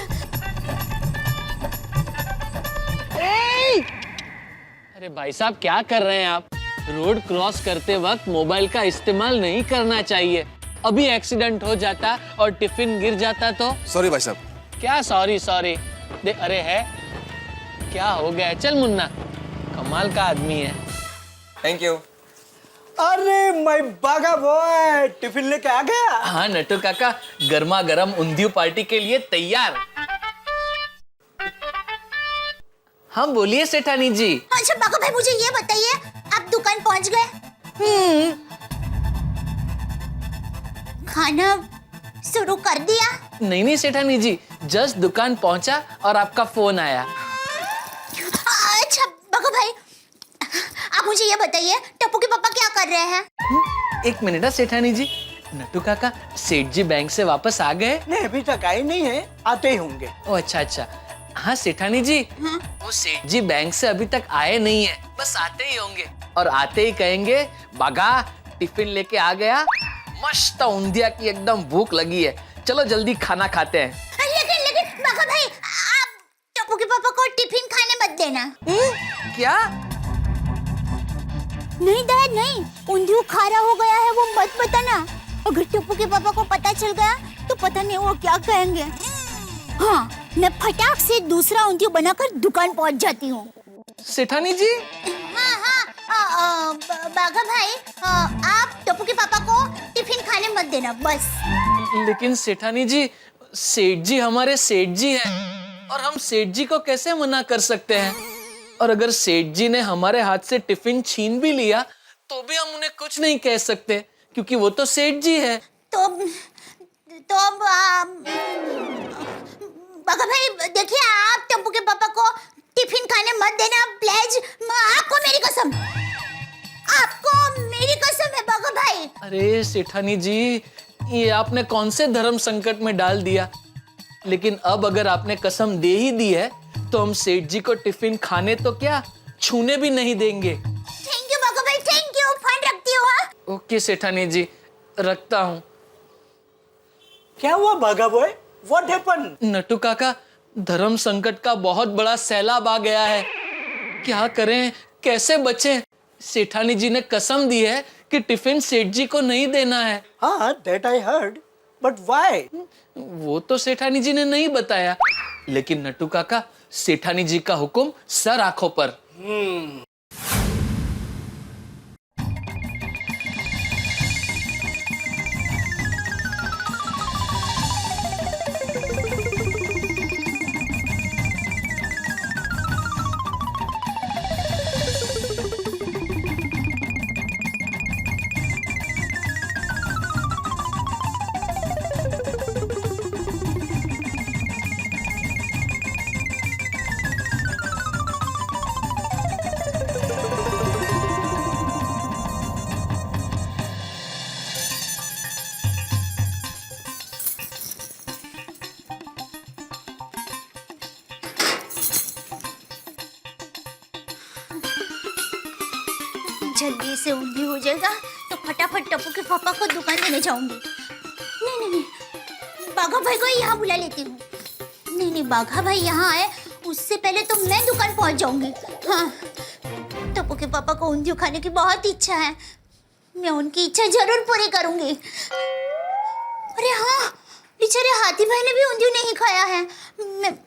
अरे भाई साहब, क्या कर रहे हैं आप? रोड क्रॉस करते वक्त मोबाइल का इस्तेमाल नहीं करना चाहिए। अभी एक्सीडेंट हो जाता और टिफिन गिर जाता तो? सॉरी भाई साहब। क्या सॉरी सॉरी? देख, अरे है क्या हो गया? चल मुन्ना, कमाल का आदमी है। Thank you. अरे मैं बागा बॉय, टिफिन लेके आ गया। हाँ नट्टू काका, गर्मा गर्म ऊंधियो पार्टी के लिए तैयार। हाँ बोलिए सेठानी जी। अच्छा बाका भाई, मुझे ये बताइए, आप दुकान पहुंच गए? खाना शुरू कर दिया? नहीं नहीं सेठानी जी, जस्ट दुकान पहुंचा और आपका फोन आया। अच्छा बाका भाई, आप मुझे ये बताइए, टप्पू के पापा क्या कर रहे हैं? एक मिनट सेठानी जी, नट्टू काका सेठ जी बैंक से वापस आ गए? नहीं अभी तक आए नहीं है, आते ही होंगे। ओ अच्छा अच्छा। हाँ सेठानी जी, वो सेठ जी बैंक से अभी तक आए नहीं है, बस आते ही होंगे और आते ही कहेंगे बागा टिफिन लेके आ गया, मस्त ऊंधिया की एकदम भूख लगी है, चलो जल्दी खाना खाते हैं। लेकिन बाका भाई, आप टप्पू के पापा को टिफिन खाने मत देना। क्या? नहीं दया नहीं, ऊंधियो खारा हो गया है, वो मत बताना। अगर टप्पू के पापा को पता चल गया तो पता नहीं वो क्या कहेंगे। हाँ, मैं फटाक से दूसरा ऊंधियो बनाकर दुकान पहुंच जाती हूँ। सेठानी जी? हाँ हाँ, बागा भाई, आप टप्पू के पापा को टिफिन खाने मत देना बस। लेकिन सेठानी जी, सेठ जी हमारे सेठ जी हैं और हम सेठ जी को कैसे मना कर सकते हैं? और अगर सेठ जी ने हमारे हाथ से टिफिन छीन भी लिया तो भी हम उन्हें कुछ नहीं कह सकते, क्योंकि वो तो सेठ जी है। तो बागा भाई देखिए, आप टप्पू के पापा को टिफिन खाने मत देना प्लीज, आपको मेरी कसम, आपको मेरी कसम है बागा भाई। अरे सेठानी जी, ये आपने कौन से धर्म संकट में डाल दिया? लेकिन अब अगर आपने कसम दे ही दी है तो हम सेठ जी को टिफिन खाने तो क्या, छूने भी नहीं देंगे। थैंक यू बागा भाई, थैंक यू, फोन रखती हूँ। हाँ? ओके सेठानी जी, रखता हूँ। क्या हुआ बागा बॉय? What happen? नट्टू काका, धर्म संकट का बहुत बड़ा सैलाब आ गया है, क्या करें, कैसे बचें? सेठानी जी ने कसम दी है कि टिफिन सेठ जी को नहीं देना है। हाँ, that I heard, but why? वो तो सेठानी जी ने नहीं बताया, लेकिन नट्टू काका, सेठानी जी का हुक्म सर आंखों पर। जल्दी से ऊंधी हो जाएगा तो फटाफट टप्पू के पापा को दुकान देने जाऊंगी। नहीं नहीं नहीं, बाघा भाई को यहाँ बुला लेती हूँ। नहीं नहीं, बाघा भाई यहाँ आए उससे पहले तो मैं दुकान पहुँच जाऊंगी। हाँ, टप्पू के पापा को ऊंधियो खाने की बहुत इच्छा है, मैं उनकी इच्छा जरूर पूरी करूंगी। अरे हाँ, बेचारे हाथी भाई ने भी ऊंधियो नहीं खाया है। मैं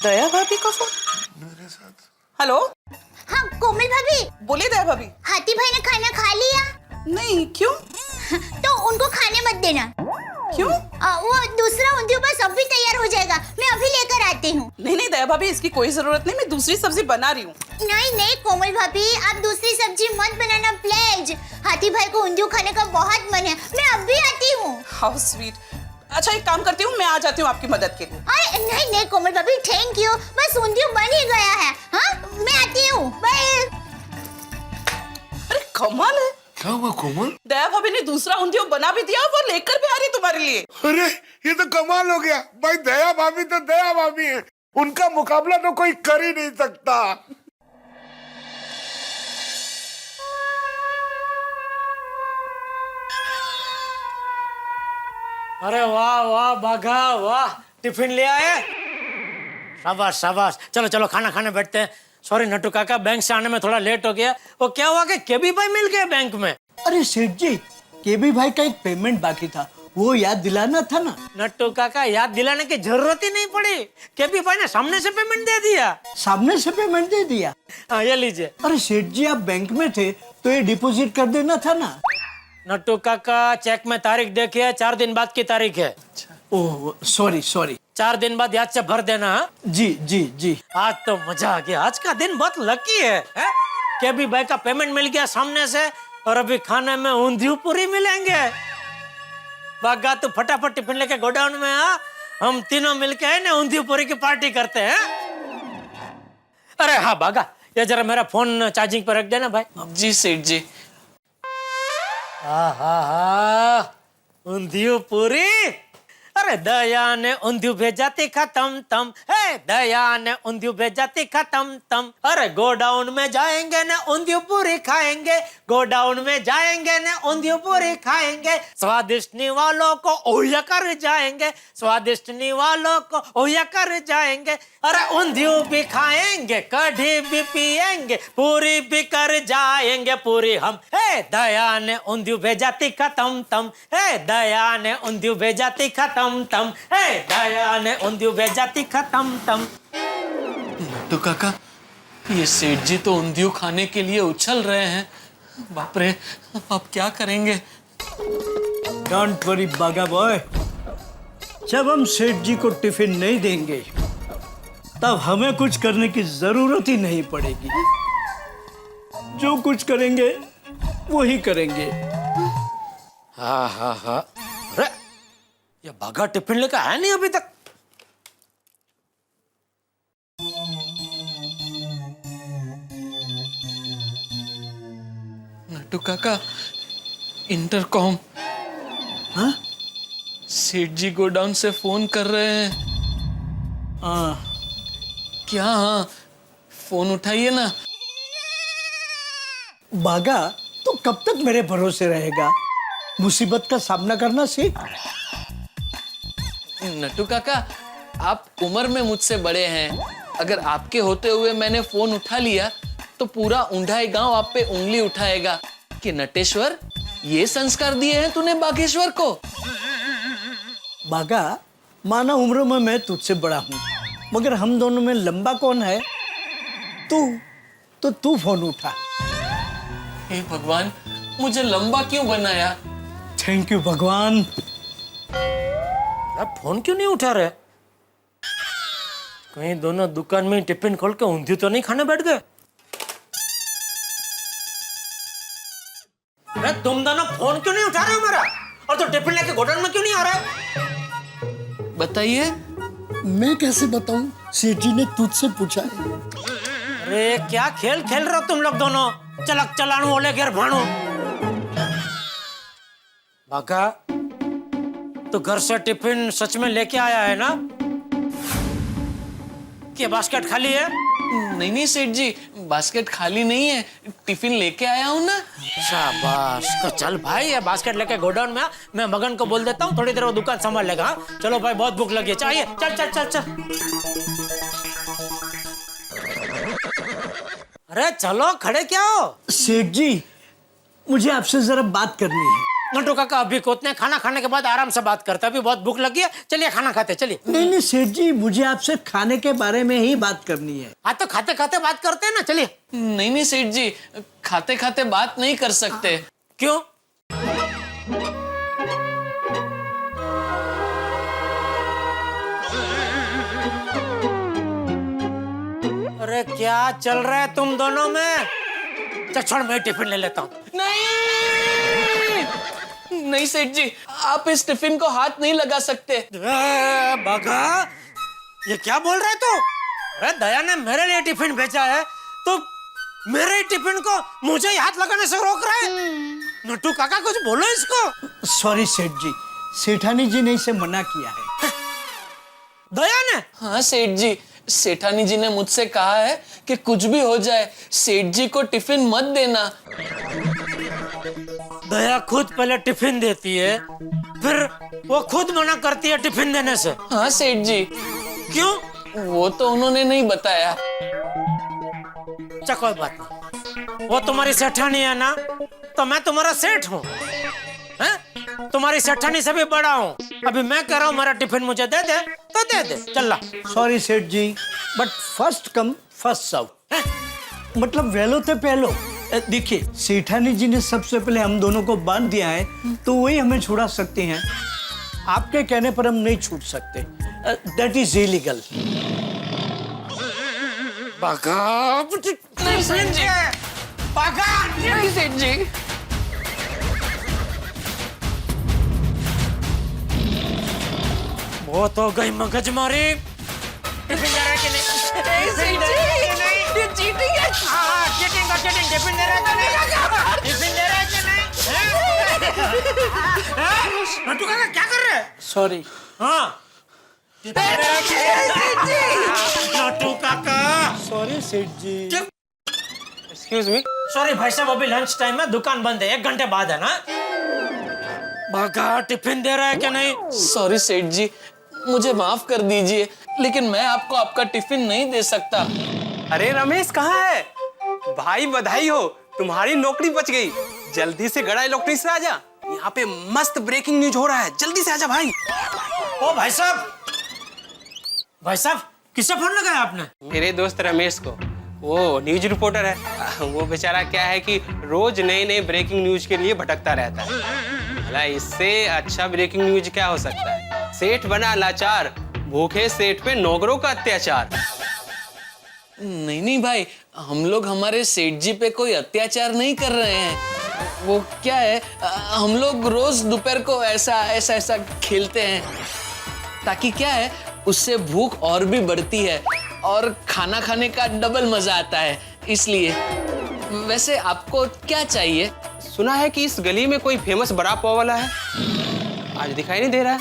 दया भाभी का फोन। मेरे साथ। हेलो, हाँ कोमल भाभी, बोलिए दया भाभी। हाथी भाई ने खाना खा लिया? नहीं, क्यों? तो उनको खाने मत देना। क्यों? वो दूसरा ऊंधियो बस अभी तैयार हो जाएगा, मैं अभी लेकर आती हूँ। नहीं नहीं दया भाभी, इसकी कोई जरूरत नहीं, मैं दूसरी सब्जी बना रही हूँ। नहीं नहीं कोमल भाभी, आप दूसरी सब्जी मत बनाना प्लीज, हाथी भाई को ऊंधियो खाने का बहुत मन है, मैं अभी आती हूँ। How sweet. अच्छा एक काम करती हूँ, मैं आ जाती हूँ आपकी मदद के लिए। अरे नहीं नहीं कोमल भाभी, थैंक यू, बस ऊंधियो बन ही गया है। हाँ, मैं आती हूँ, बाय। अरे कमाल है, क्या हुआ कोमल? दया भाभी ने दूसरा ऊंधियो बना भी दिया, वो लेकर भी आ रही तुम्हारे लिए। अरे ये तो कमाल हो गया भाई, दया भाभी तो दया भाभी है, उनका मुकाबला तो कोई कर ही नहीं सकता। अरे वाह वाह बाघा वाह, टिफिन ले आए, शाबाश शाबाश। चलो चलो खाना खाने बैठते हैं, सॉरी नट्टू काका, बैंक से आने में थोड़ा लेट हो गया। वो क्या हुआ कि केबी भाई मिल गए बैंक में। अरे सेठ जी, केबी भाई का एक पेमेंट बाकी था, वो याद दिलाना था ना। नट्टू काका, याद दिलाने की जरूरत ही नहीं पड़ी, केबी भाई ने सामने से पेमेंट दे दिया। सामने से पेमेंट दे दिया? हाँ, ये लीजिए। अरे सेठ जी, आप बैंक में थे तो ये डिपॉजिट कर देना था ना। नट्टू काका, चेक में तारीख देखिए, 4 दिन बाद की तारीख है। Oh sorry sorry. 4 दिन बाद याद से भर देना। हाँ? जी जी जी। आज तो मजा आ गया, आज का दिन बहुत लकी है? केबी भाई का पेमेंट मिल गया सामने से, और अभी खाने में ऊंधियू पूरी मिलेंगे। बागा, तू फटाफट टिफिन लेके गोडाउन में आ, हम तीनों मिलके है ना ऊंधियू पूरी की पार्टी करते हैं। अरे हाँ बागा, ये जरा मेरा फोन चार्जिंग पर रख देना भाई। जी सेठ जी। ऊंधियू पूरी। अरे दया ने ऊंधियू भेजा तीखा तम तम, है दया ने ऊंधियू भेजा तीखा तम तम। अरे गोडाउन में जाएंगे ना ऊंधियू पूरी खाएंगे, गोडाउन में जाएंगे ना ऊंधियू पूरी खाएंगे। स्वादिष्ट निवालों को ओया कर जाएंगे, स्वादिष्ट निवालों को ओया कर जाएंगे। अरे ऊंधियू भी खाएंगे, कढ़ी भी पिएंगे, पूरी भी कर जाएंगे पूरी हम। हे दया ने ऊंधियू भेजा तीखा तम तम, हे दया ने ऊंधियू भेजा तीखा तम तम, हे दया ने ऊंधियू भेजा तीखा तम तम। नट्टू काका, ये सेठ जी तो ऊंधियू खाने के लिए उछल रहे हैं। बाप रे, अब क्या करेंगे? डोंट वरी बागा बॉय, जब हम सेठ जी को टिफिन नहीं देंगे तब हमें कुछ करने की जरूरत ही नहीं पड़ेगी। जो कुछ करेंगे वो ही करेंगे। हाँ हाँ हाँ। अरे ये बागा टिफिन लेकर आया नहीं अभी तक। नट्टू काका, इंटरकॉम। हाँ? सेठ जी गोडाउन से फोन कर रहे हैं। क्या? हाँ, फोन उठाइए ना। बागा, तो कब तक मेरे भरोसे रहेगा? मुसीबत का सामना करना सीख। नट्टू काका, आप उम्र में मुझसे बड़े हैं। अगर आपके होते हुए मैंने फोन उठा लिया तो पूरा ऊंढाई गांव आप पे उंगली उठाएगा कि नटेश्वर, ये संस्कार दिए हैं तूने बागेश्वर को। बागा, माना उम्र में मैं तुझसे बड़ा हूं, मगर हम दोनों में लंबा कौन है? तू फोन उठा। हे भगवान, मुझे लंबा क्यों बनाया? थैंक यू भगवान। अब फोन क्यों नहीं उठा रहे? कहीं दोनों दुकान में टिफिन खोल के ऊंधियू तो नहीं खाने बैठ गए? अरे तुम दोनों फोन क्यों नहीं उठा रहे हो मेरा? और तो टिफिन लेके गोडाउन में क्यों नहीं आ रहे? बताइए। मैं कैसे बताऊं? सेठ जी ने तुझसे पूछा है। अरे क्या खेल खेल रहे हो तुम लोग दोनों? चलक चलाणू ओले घेर भाणू। बाका, तो घर से टिफिन सच में लेके आया है ना? क्या बास्केट खाली है? नहीं सेठ जी, बास्केट खाली नहीं है, टिफिन लेके आया हूँ ना। शाबाश। तो चल भाई, ये बास्केट लेके गोडाउन में आ, मैं मगन को बोल देता हूँ, थोड़ी देर वो दुकान संभाल लेगा। हाँ? चलो भाई, बहुत भूख लगी है, चाहिए? चल चल चल चल। अरे चलो, खड़े क्या हो? सेठ जी, मुझे आपसे जरा बात करनी है। नट्टू काका, अभी कोतने खाना खाने के बाद आराम से बात करते हैं, अभी बहुत भूख लगी है, चलिए खाना खाते, चलिए। नहीं सेठ जी, मुझे आपसे खाने के बारे में ही बात करनी है। हाँ तो खाते खाते बात करते हैं ना, चलिए। नहीं सेठ जी, खाते खाते बात नहीं कर सकते। क्यों? अरे क्या चल रहा है तुम दोनों में? चल छोड़, मैं टिफिन ले लेता हूँ। नहीं सेठ जी, आप इस टिफिन को हाथ नहीं लगा सकते। बागा, ये क्या बोल रहे तू? अरे दया ने मेरे लिए टिफिन भेजा है, तो मेरे टिफिन को मुझे ही हाथ लगाने से रोक रहा है? नट्टू काका, कुछ बोलो इसको। सॉरी सेठ जी, सेठानी जी ने इसे मना किया है। दया ने? हाँ सेठ जी, सेठानी जी ने मुझसे कहा है कि कुछ भी हो जाए सेठ जी को टिफिन मत देना। दया खुद पहले टिफिन देती है, फिर वो खुद मना करती है टिफिन देने से। हाँ सेठ जी। क्यों? वो तो उन्होंने नहीं बताया। अच्छा कोई बात नहीं, वो तुम्हारी सेठानी है ना, तो मैं तुम्हारा सेठ हूँ, हैं? तुम्हारी सेठानी से भी बड़ा हूँ। अभी मैं कह रहा हूँ मेरा टिफिन मुझे दे दे तो दे दे, चल ला। सॉरी सेठ जी, but first come first serve, मतलब वेलो तो पहलो। देखिए, सेठानी जी ने सबसे पहले हम दोनों को बांध दिया है, तो वही हमें छुड़ा सकते हैं। आपके कहने पर हम नहीं छूट सकते, दैट इज इलीगल। नहीं सेठ जी, नहीं सेठ जी। बहुत हो गई मगजमारी। टिफिन दे रहा है कि नहीं? टिफिन दे रहा है कि नहीं? ये चीटिंग है। हाँ, चीटिंग का चीटिंग। टिफिन दे रहा है कि नहीं? टिफिन दे रहा है कि नहीं? हैं? नट्टू काका क्या कर रहे हैं? सॉरी। हाँ। नट्टू काका। सॉरी सेठ जी। Excuse me. सॉरी भाई साहब, अभी लंच टाइम है, दुकान बंद है, 1 घंटे बाद है ना। बाका टिफिन दे रहा है क्या नहीं? सॉरी सेठ जी, मुझे माफ कर दीजिए, लेकिन मैं आपको आपका टिफिन नहीं दे सकता। अरे रमेश कहाँ है? भाई बधाई हो, तुम्हारी नौकरी बच गई। जल्दी से गड़ा इलेक्ट्रॉनिक से आजा, यहाँ पे मस्त ब्रेकिंग न्यूज हो रहा है, जल्दी से आजा भाई। ओ भाई साहब किससे फोन लगाया आपने? मेरे दोस्त रमेश को, वो न्यूज रिपोर्टर है। वो बेचारा क्या है कि रोज नए नए ब्रेकिंग न्यूज के लिए भटकता रहता है। भला इससे अच्छा ब्रेकिंग न्यूज क्या हो सकता है? सेठ बना लाचार, भूखे सेठ पे नौकरों का अत्याचार। नहीं भाई, हम लोग हमारे सेठ जी पे कोई अत्याचार नहीं कर रहे हैं। वो क्या है, हम लोग रोज दोपहर को ऐसा खेलते हैं, ताकि क्या है, उससे भूख और भी बढ़ती है और खाना खाने का डबल मजा आता है, इसलिए। वैसे आपको क्या चाहिए? सुना है कि इस गली में कोई फेमस बड़ा पाव वाला है, आज दिखाई नहीं दे रहा है।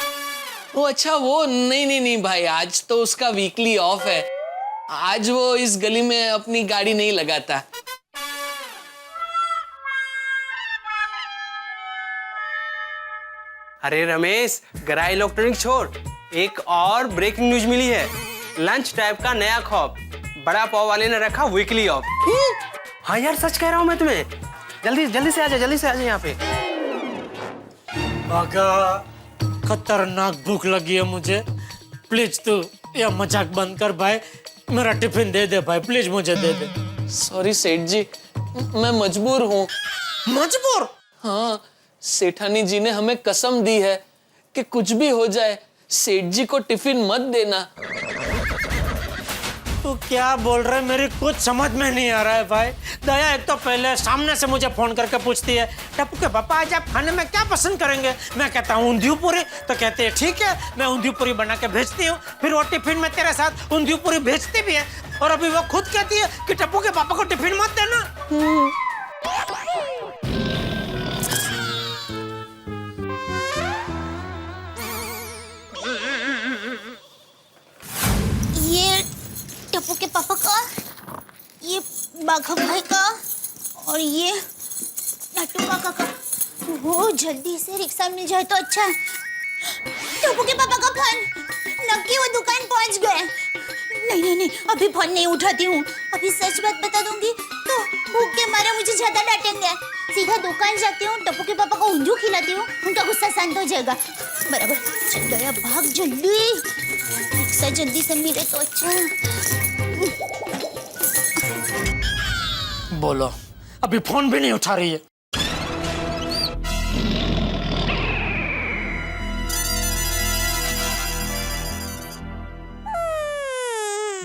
वो अच्छा, वो नहीं भाई, आज तो उसका वीकली ऑफ है। आज वो इस गली में अपनी गाड़ी नहीं लगाता। अरे रमेश, गरा इलेक्ट्रॉनिक छोड़, एक और ब्रेकिंग न्यूज मिली है। लंच टाइप का नया खौफ, बड़ा पाव वाले ने रखा वीकली ऑफ। हाँ यार, सच कह रहा हूं मैं तुम्हें। जल्दी से आजा यहाँ पे। बाका, खतरनाक भूख लगी है मुझे। प्लीज तू यह मजाक बंद कर भाई, मेरा टिफिन दे दे भाई, प्लीज मुझे दे दे। सॉरी सेठ जी, मैं मजबूर हूँ। मजबूर? हाँ, सेठानी जी ने हमें कसम दी है कि कुछ भी हो जाए, सेठ जी को टिफिन मत देना। तू क्या बोल रहा है? मेरी कुछ समझ में नहीं आ रहा है भाई। दया एक तो पहले सामने से मुझे फोन करके पूछती है, टप्पू के पापा आज आप खाने में क्या पसंद करेंगे? मैं कहता हूँ ऊंधियो पूरी, तो कहते हैं ठीक है, मैं ऊंधियो पूरी बना के भेजती हूँ। फिर वो टिफिन में तेरे साथ ऊंधियो पूरी भेजती भी है, और अभी वो खुद कहती है कि टप्पू के पापा को टिफिन मत देना। ये टप्पू के पापा का, ये बाघा भाई का, और ये नट्टू काका का। वो जल्दी से रिक्शा मिल जाए तो अच्छा है। टप्पू के पापा का फोन, नक्की वो दुकान पहुंच गए। नहीं, अभी फोन नहीं उठाती हूँ। अभी सच बात बता दूंगी तो भूख के मारे मुझे ज्यादा डांटेंगे। सीधा दुकान जाती हूँ, टप्पू के पापा को ऊंधियो खिलाती हूँ, उनका गुस्सा शांत हो जाएगा। बराबर, चल गया, भाग जल्दी, रिक्शा जल्दी से मिले तो अच्छा। बोलो, अभी फोन भी नहीं उठा रही है।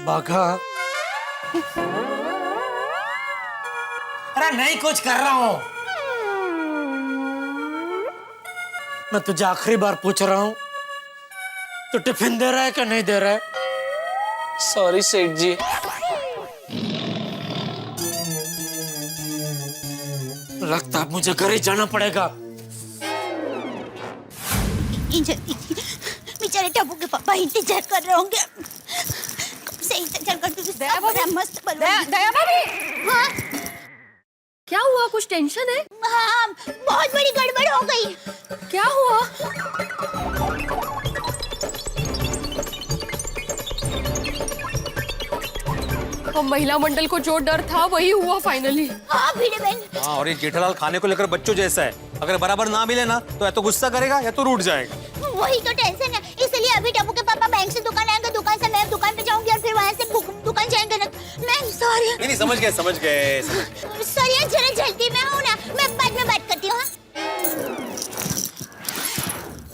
बाघा, अरे नहीं, कुछ कर रहा हूं मैं। तुझे आखिरी बार पूछ रहा हूं, तू टिफिन दे रहा है कि नहीं दे रहा है? सॉरी सेठ जी। लगता है मुझे घर ही जाना पड़ेगा। बेचारे टप्पू के पापा इंतजार कर रहे होंगे। कब से इंतजार करती हूँ। दया भाभी, मस्त दया भाभी, हाँ क्या हुआ? कुछ टेंशन है? हाँ, बहुत बड़ी गड़बड़ हो गई। क्या हुआ? और महिला मंडल को जो डर था वही हुआ फाइनली। हाँ भिड़े बहन। हाँ, और ये जेठालाल खाने को लेकर बच्चों जैसा है, अगर बराबर ना मिले ना तो या तो गुस्सा करेगा या तो रूठ जाएगा। वही तो टेंशन है, इसलिए अभी टप्पू के पापा बैंक से दुकान आएंगे, दुकान से मैं दुकान पे जाऊंगी और फिर वहाँ से दुकान जाएंगे ना। मैं सॉरी। नहीं समझ गए समझ गए समझ गए। सॉरी यार, जरा जल्दी में हूँ ना, मैं बाद में बात करती हूँ।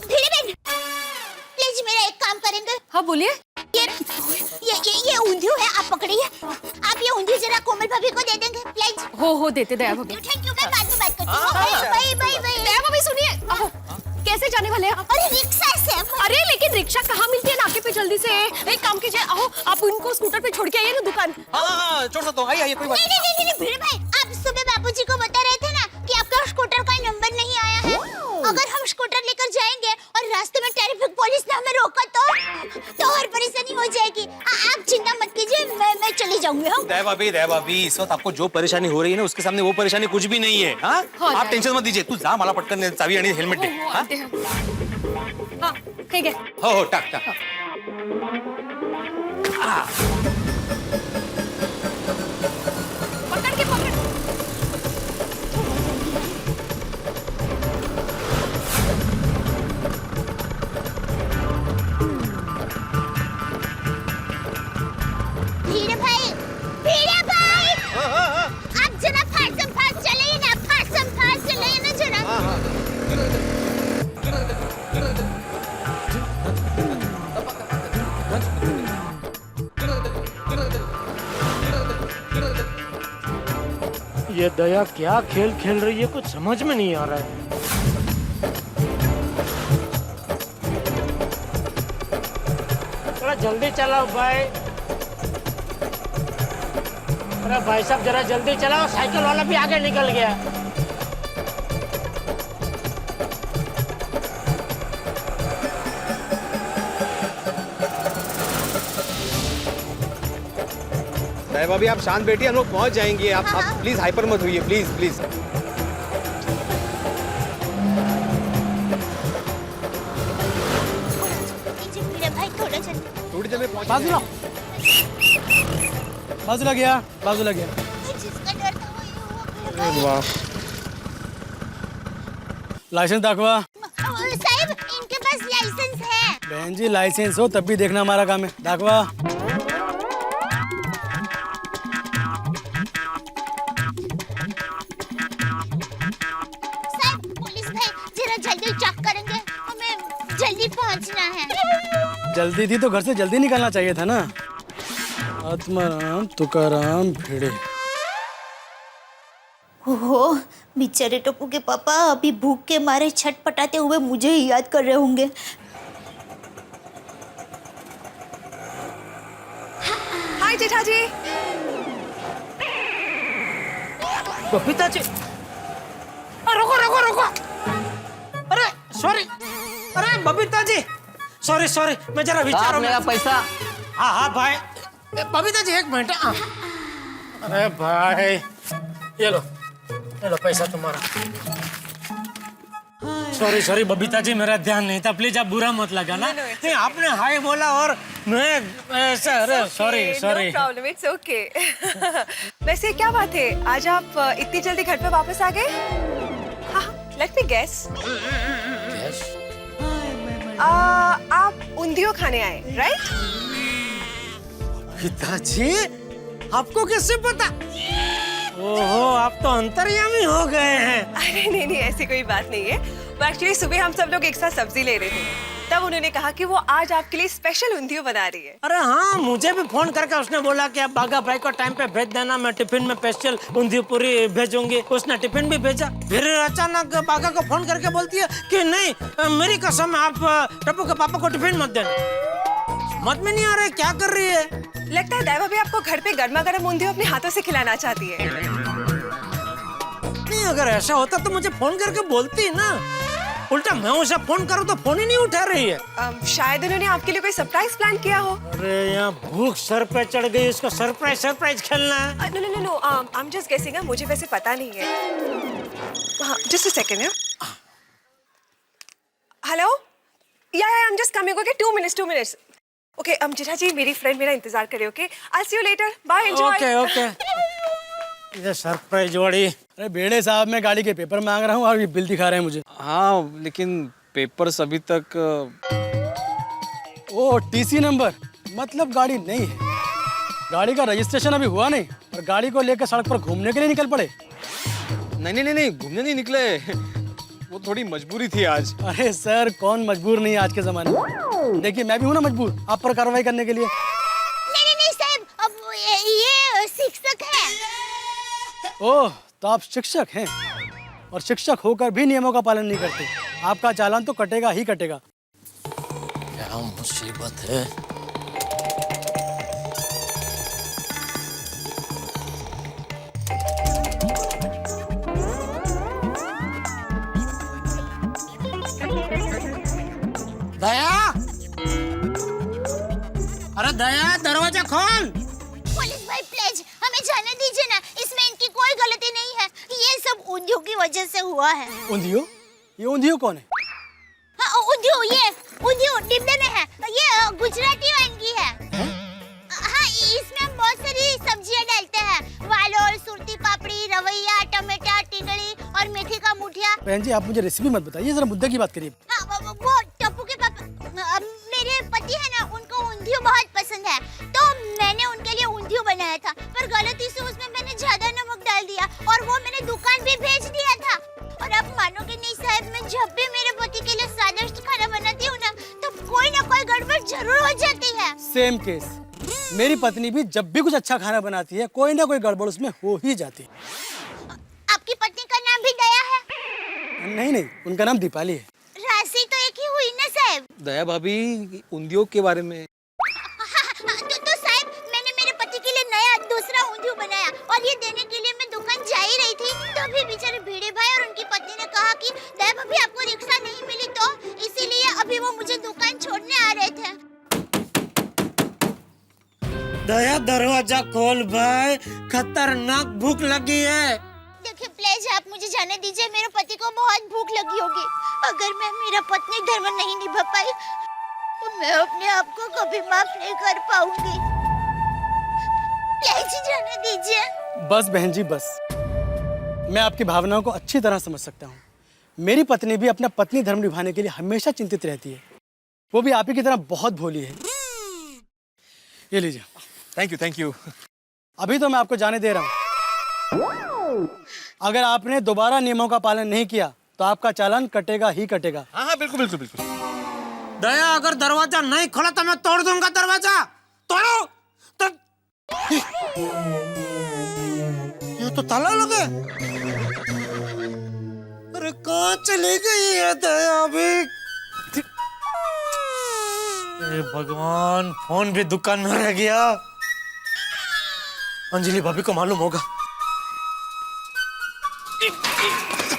धीरे बहन, प्लीज मेरा एक काम करेंगे? हाँ बोलिए। ये ऊंधियो है, आप पकड़िए। आप ये ऊंधियो जरा कोमल भाभी को दे देंगे प्लीज। हो देते दया भाभी। थैंक यू, मैं बाद में बात करती हूँ। Bye bye bye. दया भाभी सुनिए, अहो, कैसे जाने वाले हैं? अरे रिक्शा से। अरे लेकिन रिक्शा कहाँ मिलती है नाके पे जल्दी से? एक काम कीजिए, आओ आप उनको स्कूटर पे छोड़ के आइए ना दुकान। हाँ छोड़ सकता हूँ, आइए कोई बात नहीं भिड़े भाई, आप सुबह बाबूजी को बता रहे थे ना कि आपका स्कूटर का नंबर नहीं आया है। अगर हम स्कूटर लेकर जाएंगे और रास्ते में ट्रैफिक पुलिस ने हमें रोका तो और परेशानी हो जाएगी। आप चिंता मत कीजिए, मैं चली जाऊंगी। हाँ दया भाभी, इस वक्त आपको जो परेशानी हो रही है ना उसके सामने वो परेशानी कुछ भी नहीं है। हाँ आप टेंशन मत दीजिए, तू जा मला पटकन चावी आणि हेल्मेट दे। हाँ ठीक है। हो टाक टाक। पकड़ के पकड़। भिड़े भाई, आप जरा फास्ट चलिए ना, फास्ट चलिए ना जरा। ये दया क्या खेल खेल रही है, कुछ समझ में नहीं आ रहा है। थोड़ा जल्दी चलाओ भाई। अरे भाई साहब जरा जल्दी चलाओ, साइकिल वाला भी आगे निकल गया। दया भाभी आप शांत बैठिए, हम लोग पहुंच जाएंगे। आप प्लीज हाइपर मत होइए, प्लीज प्लीज। भिड़े भाई थोड़ा जल्दी। थोड़ी देर में पहुंच बाजूला गया। जिसका डर था वही हुआ। लाइसेंस दाखवा। साहब इनके पास लाइसेंस है। बहन जी लाइसेंस हो तब भी देखना हमारा काम है, दाखवा। साहब पुलिस भाई जरा जल्दी चेक करेंगे, हमें जल्दी पहुंचना है। जल्दी थी तो घर से जल्दी निकलना चाहिए था ना। आत्माराम तुकाराम भिड़े। ओहो, बेचारे टप्पू के पापा अभी भूख के मारे छटपटाते हुए मुझे ही याद कर रहे होंगे। हाय जेठा जी। बबीता जी, रुको। अरे सॉरी, अरे बबीता जी, सॉरी मैं जरा विचार। मेरा पैसा। हाँ भाई, बबीता जी एक मिनट। अरे भाई ये लो पैसा तुम्हारा। सॉरी बबीता जी, मेरा ध्यान नहीं था, प्लीज आप बुरा मत लगाना। नहीं आपने हाय बोला और मैं ऐसा। अरे sorry. No problem, it's okay. वैसे क्या बात है, आज आप इतनी जल्दी घर पे वापस आ गए? हाँ, लेट मी गेस। आप ऊंधियो खाने आए, राइट? पिताजी आपको कैसे पता? ओहो, आप तो अंतर्यामी हो गए हैं। अरे नहीं ऐसी कोई बात नहीं है। वो एक्चुअली सुबह हम सब लोग एक साथ सब्जी ले रहे थे, तब उन्होंने कहा कि वो आज आपके लिए स्पेशल ऊंधियो बना रही है। अरे हाँ, मुझे भी फोन करके उसने बोला कि आप बागा भाई को टाइम पे भेज देना, मैं टिफिन में स्पेशल ऊंधियो पूरी भेजूंगी। उसने टिफिन भी भेजा। फिर अचानक बागा को फोन करके बोलती है कि नहीं मेरी कसम आप टप्पू के पापा को टिफिन मत देना। समझ में नहीं आ रहा है क्या कर रही है। लगता है दैवा भी आपको घर पे गर्मा गर्म ऊंधियो अपने हाथों से खिलाना चाहती है। नहीं, अगर ऐसा होता तो मुझे फोन करके बोलती ना। उल्टा मैं उसे फोन करूं तो फोन ही नहीं उठा रही है। शायद उन्होंने आपके लिए कोई सरप्राइज प्लान किया हो। अरे यहाँ भूख सर पे चढ़ गई, इसको सरप्राइज खेलना है। No, I am just guessing. मुझे वैसे पता नहीं है। हाँ, just a second. Hello, yeah I am just coming. Okay, 2 minutes. Okay Jetha ji मेरी फ्रेंड मेरा इंतजार करे okay I see you later bye enjoy okay okay ये सरप्राइज जोड़ी। अरे बेड़े साहब, मैं गाड़ी के पेपर मांग रहा हूँ और ये बिल दिखा रहे हैं मुझे। हाँ लेकिन पेपर्स अभी तक ओ टीसी नंबर, मतलब गाड़ी नहीं है। गाड़ी का रजिस्ट्रेशन अभी हुआ नहीं और गाड़ी को लेकर सड़क पर घूमने के लिए निकल पड़े। नहीं घूमने नहीं निकले, वो थोड़ी मजबूरी थी आज। अरे सर, कौन मजबूर नहीं है आज के जमाने में। देखिए मैं भी हूँ ना मजबूर आप पर कार्रवाई करने के लिए। नहीं साहब, अब ये शिक्षक है। ओह, तो आप शिक्षक हैं और शिक्षक होकर भी नियमों का पालन नहीं करते। आपका चालान तो कटेगा ही कटेगा। क्या मुसीबत है। दया, अरे दया दरवाजा खोल। पुलिस भाई प्लीज हमें जाने दीजिए ना, इसमें इनकी कोई गलती नहीं है। ये सब ऊंधियों की वजह से हुआ है। ऊंधियो? ये ऊंधियो कौन है? हाँ ऊंधियो, ये ऊंधियो डिब्बे में है। ये गुजराती वानगी है। हाँ इसमें हम बहुत सारी सब्जियां डालते हैं। वालोर, सुरती पापड़ी, रवैया, टमाटर, टिंडली और मेथी का मुठिया। बहन जी आप मुझे रेसिपी मत बताइए, जरा मुद्दे की बात करिए। हाँ वो टप्पू के पापा, मेरे पति है ना, उनको ऊंधियो बहुत पसंद है, तो मैंने उनके लिए ऊंधियो बनाया था। पर गलती से उसमें मैंने ज्यादा नमक डाल दिया और वो मैंने दुकान भी भेज दिया था। और आप मानोगे नहीं साहब, मैं जब भी मेरे पति के लिए स्वादिष्ट खाना बनाती हूँ ना, तो कोई ना कोई गड़बड़ जरूर हो जाती है। सेम केस, मेरी पत्नी भी जब भी कुछ अच्छा खाना बनाती है, कोई ना कोई गड़बड़ उसमें हो ही जाती है। आपकी पत्नी का नाम भी दया है? नहीं, उनका नाम दीपाली है। राशि तो एक ही हुई ना साहब। दया भाभी उंदियों के बारे में। तो साहब मैंने मेरे पति के लिए नया दूसरा ऊंधियो बनाया और ये देने के लिए मैं दुकान जा ही रही थी, तभी बेचारे भिड़े भाई और उनकी पत्नी ने कहा कि दया भाभी आपको रिक्शा नहीं मिली, तो इसीलिए अभी वो मुझे दुकान छोड़ने आ रहे थे। दया दरवाजा खोल भाई, खतरनाक भूख लगी है। देखिए प्लीज आप मुझे जाने दीजिए, मेरे पति को बहुत भूख लगी होगी। अगर मैं मेरा पत्नी धर्म नहीं निभा पाई तो मैं अपने आप को कभी माफ नहीं कर पाऊंगी। प्लीज जाने दीजिए। बस बहन जी बस, मैं आपकी भावनाओं को अच्छी तरह समझ सकता हूँ। मेरी पत्नी भी अपना पत्नी धर्म निभाने के लिए हमेशा चिंतित रहती है। वो भी आप ही की तरह बहुत भोली है। ये लीजिए। Thank you. अभी तो मैं आपको जाने दे रहा हूँ। अगर आपने दोबारा नियमों का पालन नहीं किया तो आपका चालान कटेगा ही कटेगा। हाँ बिल्कुल। दया, अगर दरवाजा नहीं खोला तो मैं तोड़ दूंगा दरवाजा। तोड़ो तो। ये तो ताला लगे। अरे कहाँ चली गई है दया अभी? अरे भगवान, फोन भी दुकान में रह गया। अंजलि भाभी को मालूम होगा।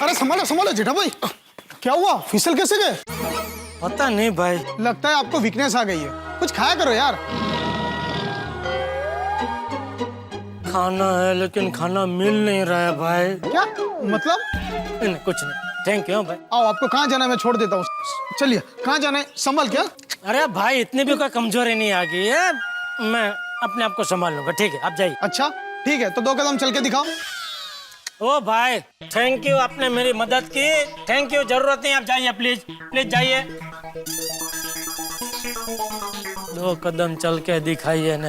अरे संभालो जेठा भाई, क्या हुआ? फिसल कैसे गए? पता नहीं भाई। लगता है आपको वीकनेस आ गई है, कुछ खाया करो यार। खाना है लेकिन खाना मिल नहीं रहा है भाई। क्या मतलब? नहीं कुछ नहीं, थैंक यू भाई। आओ, आपको कहाँ जाना है मैं छोड़ देता हूँ। चलिए, कहाँ जाना है संभल क्या? अरे भाई इतनी भी कोई कमजोरी नहीं आ गई है, मैं अपने आप को संभाल लूंगा। ठीक है आप जाइए। अच्छा ठीक है, तो 2 कदम चल के दिखाओ। ओ भाई थैंक यू, आपने मेरी मदद की। थैंक यू, जरूरत नहीं, आप जाइए प्लीज जाइए। 2 कदम चल के दिखाइए ना।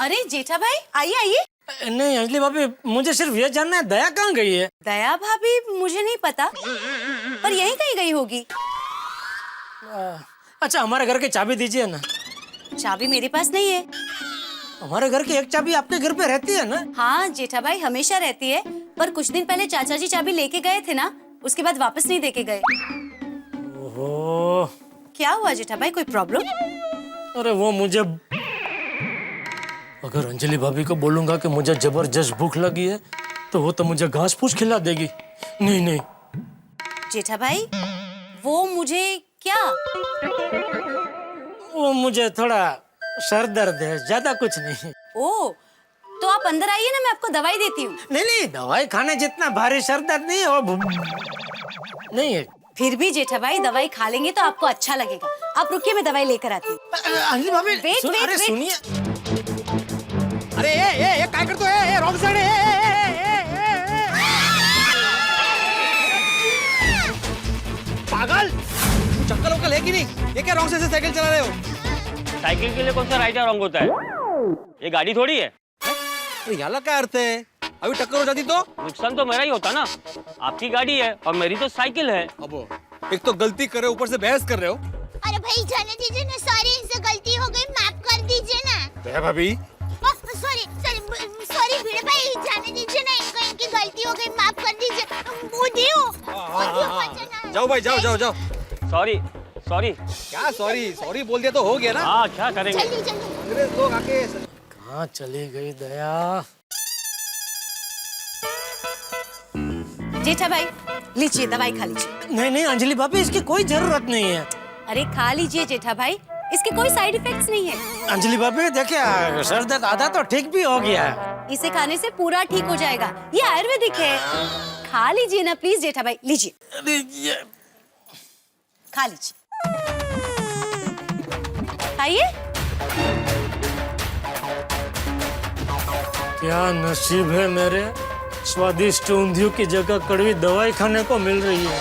अरे जेठा भाई आइए। नहीं अंजलि भाभी, मुझे सिर्फ ये जानना है दया कहाँ गई है? दया भाभी मुझे नहीं पता, पर यहीं कहीं गई होगी। अच्छा हमारे घर की चाबी दीजिए ना। चाबी मेरे पास नहीं है। हमारे घर की एक चाबी आपके घर पे रहती है ना? हाँ जेठा भाई हमेशा रहती है, पर कुछ दिन पहले चाचा जी चाबी लेके गए थे ना, उसके बाद वापस नहीं देके गए। ओहो, क्या हुआ जेठा भाई, कोई प्रॉब्लम? अरे वो मुझे, अगर अंजलि भाभी को बोलूंगा कि मुझे जबरदस्त भूख लगी है तो वो तो मुझे घास फूस खिला देगी। नहीं जेठा भाई, वो मुझे क्या? वो मुझे थोड़ा सर दर्द है, ज्यादा कुछ नहीं। ओ तो आप अंदर आइए ना, मैं आपको दवाई देती हूँ। नहीं नहीं, दवाई खाने जितना भारी सर दर्द नहीं है और नहीं है। फिर भी जेठा भाई दवाई खा लेंगे तो आपको अच्छा लगेगा। आप रुकिए, मैं दवाई लेकर आती हूँ। अंजलि भाभी वेट, वेट, अरे वेट। सुनिए। अरे ये काय करतो है? रॉन्ग साइड है। पागल, चक्कर वक्कर है कि नहीं? ये क्या रॉन्ग साइड से साइकिल चला रहे हो? साइकिल के लिए कौन सा राइट या रॉन्ग होता है? ये गाड़ी थोड़ी है। तो याला क्या अर्थ है? अभी टक्कर हो जाती तो? नुकसान तो मेरा ही होता ना। आपकी गाड़ी है और मेरी तो साइकिल है। अब एक तो गलती कर रहे हो, ऊपर से बहस कर रहे हो। अरे भाई जाने दीजिए ना, सॉरी, इनसे गलती हो गई, माफ कर दीजिए ना। दया भाभी, सॉरी सॉरी भिड़े भाई, जाने दीजिए ना, इनकी गलती हो गई, माफ कर दीजिए। जाओ भाई, जाओ जाओ जाओ। Sorry sorry. क्या सॉरी? सॉरी बोल दिया तो हो गया ना। हाँ, क्या करेंगे? जल्दी जल्दी। अंग्रेज लोग आके कहाँ चली गई दया? जेठा भाई लीजिए, दवाई खा लीजिए। नहीं नहीं अंजलि भाभी, इसकी कोई जरूरत नहीं है। अरे खा लीजिए जेठा भाई, इसके कोई साइड इफेक्ट्स नहीं है। अंजलि भाभी देखिए, सर दर्द आधा तो ठीक भी हो गया है। इसे खाने से पूरा ठीक हो जाएगा, ये आयुर्वेदिक है। खा लीजिए ना प्लीज जेठा भाई, लीजिए खा लीजिए, खाइए। क्या नसीब है मेरे, स्वादिष्ट ऊंधियों की जगह कड़वी दवाई खाने को मिल रही है।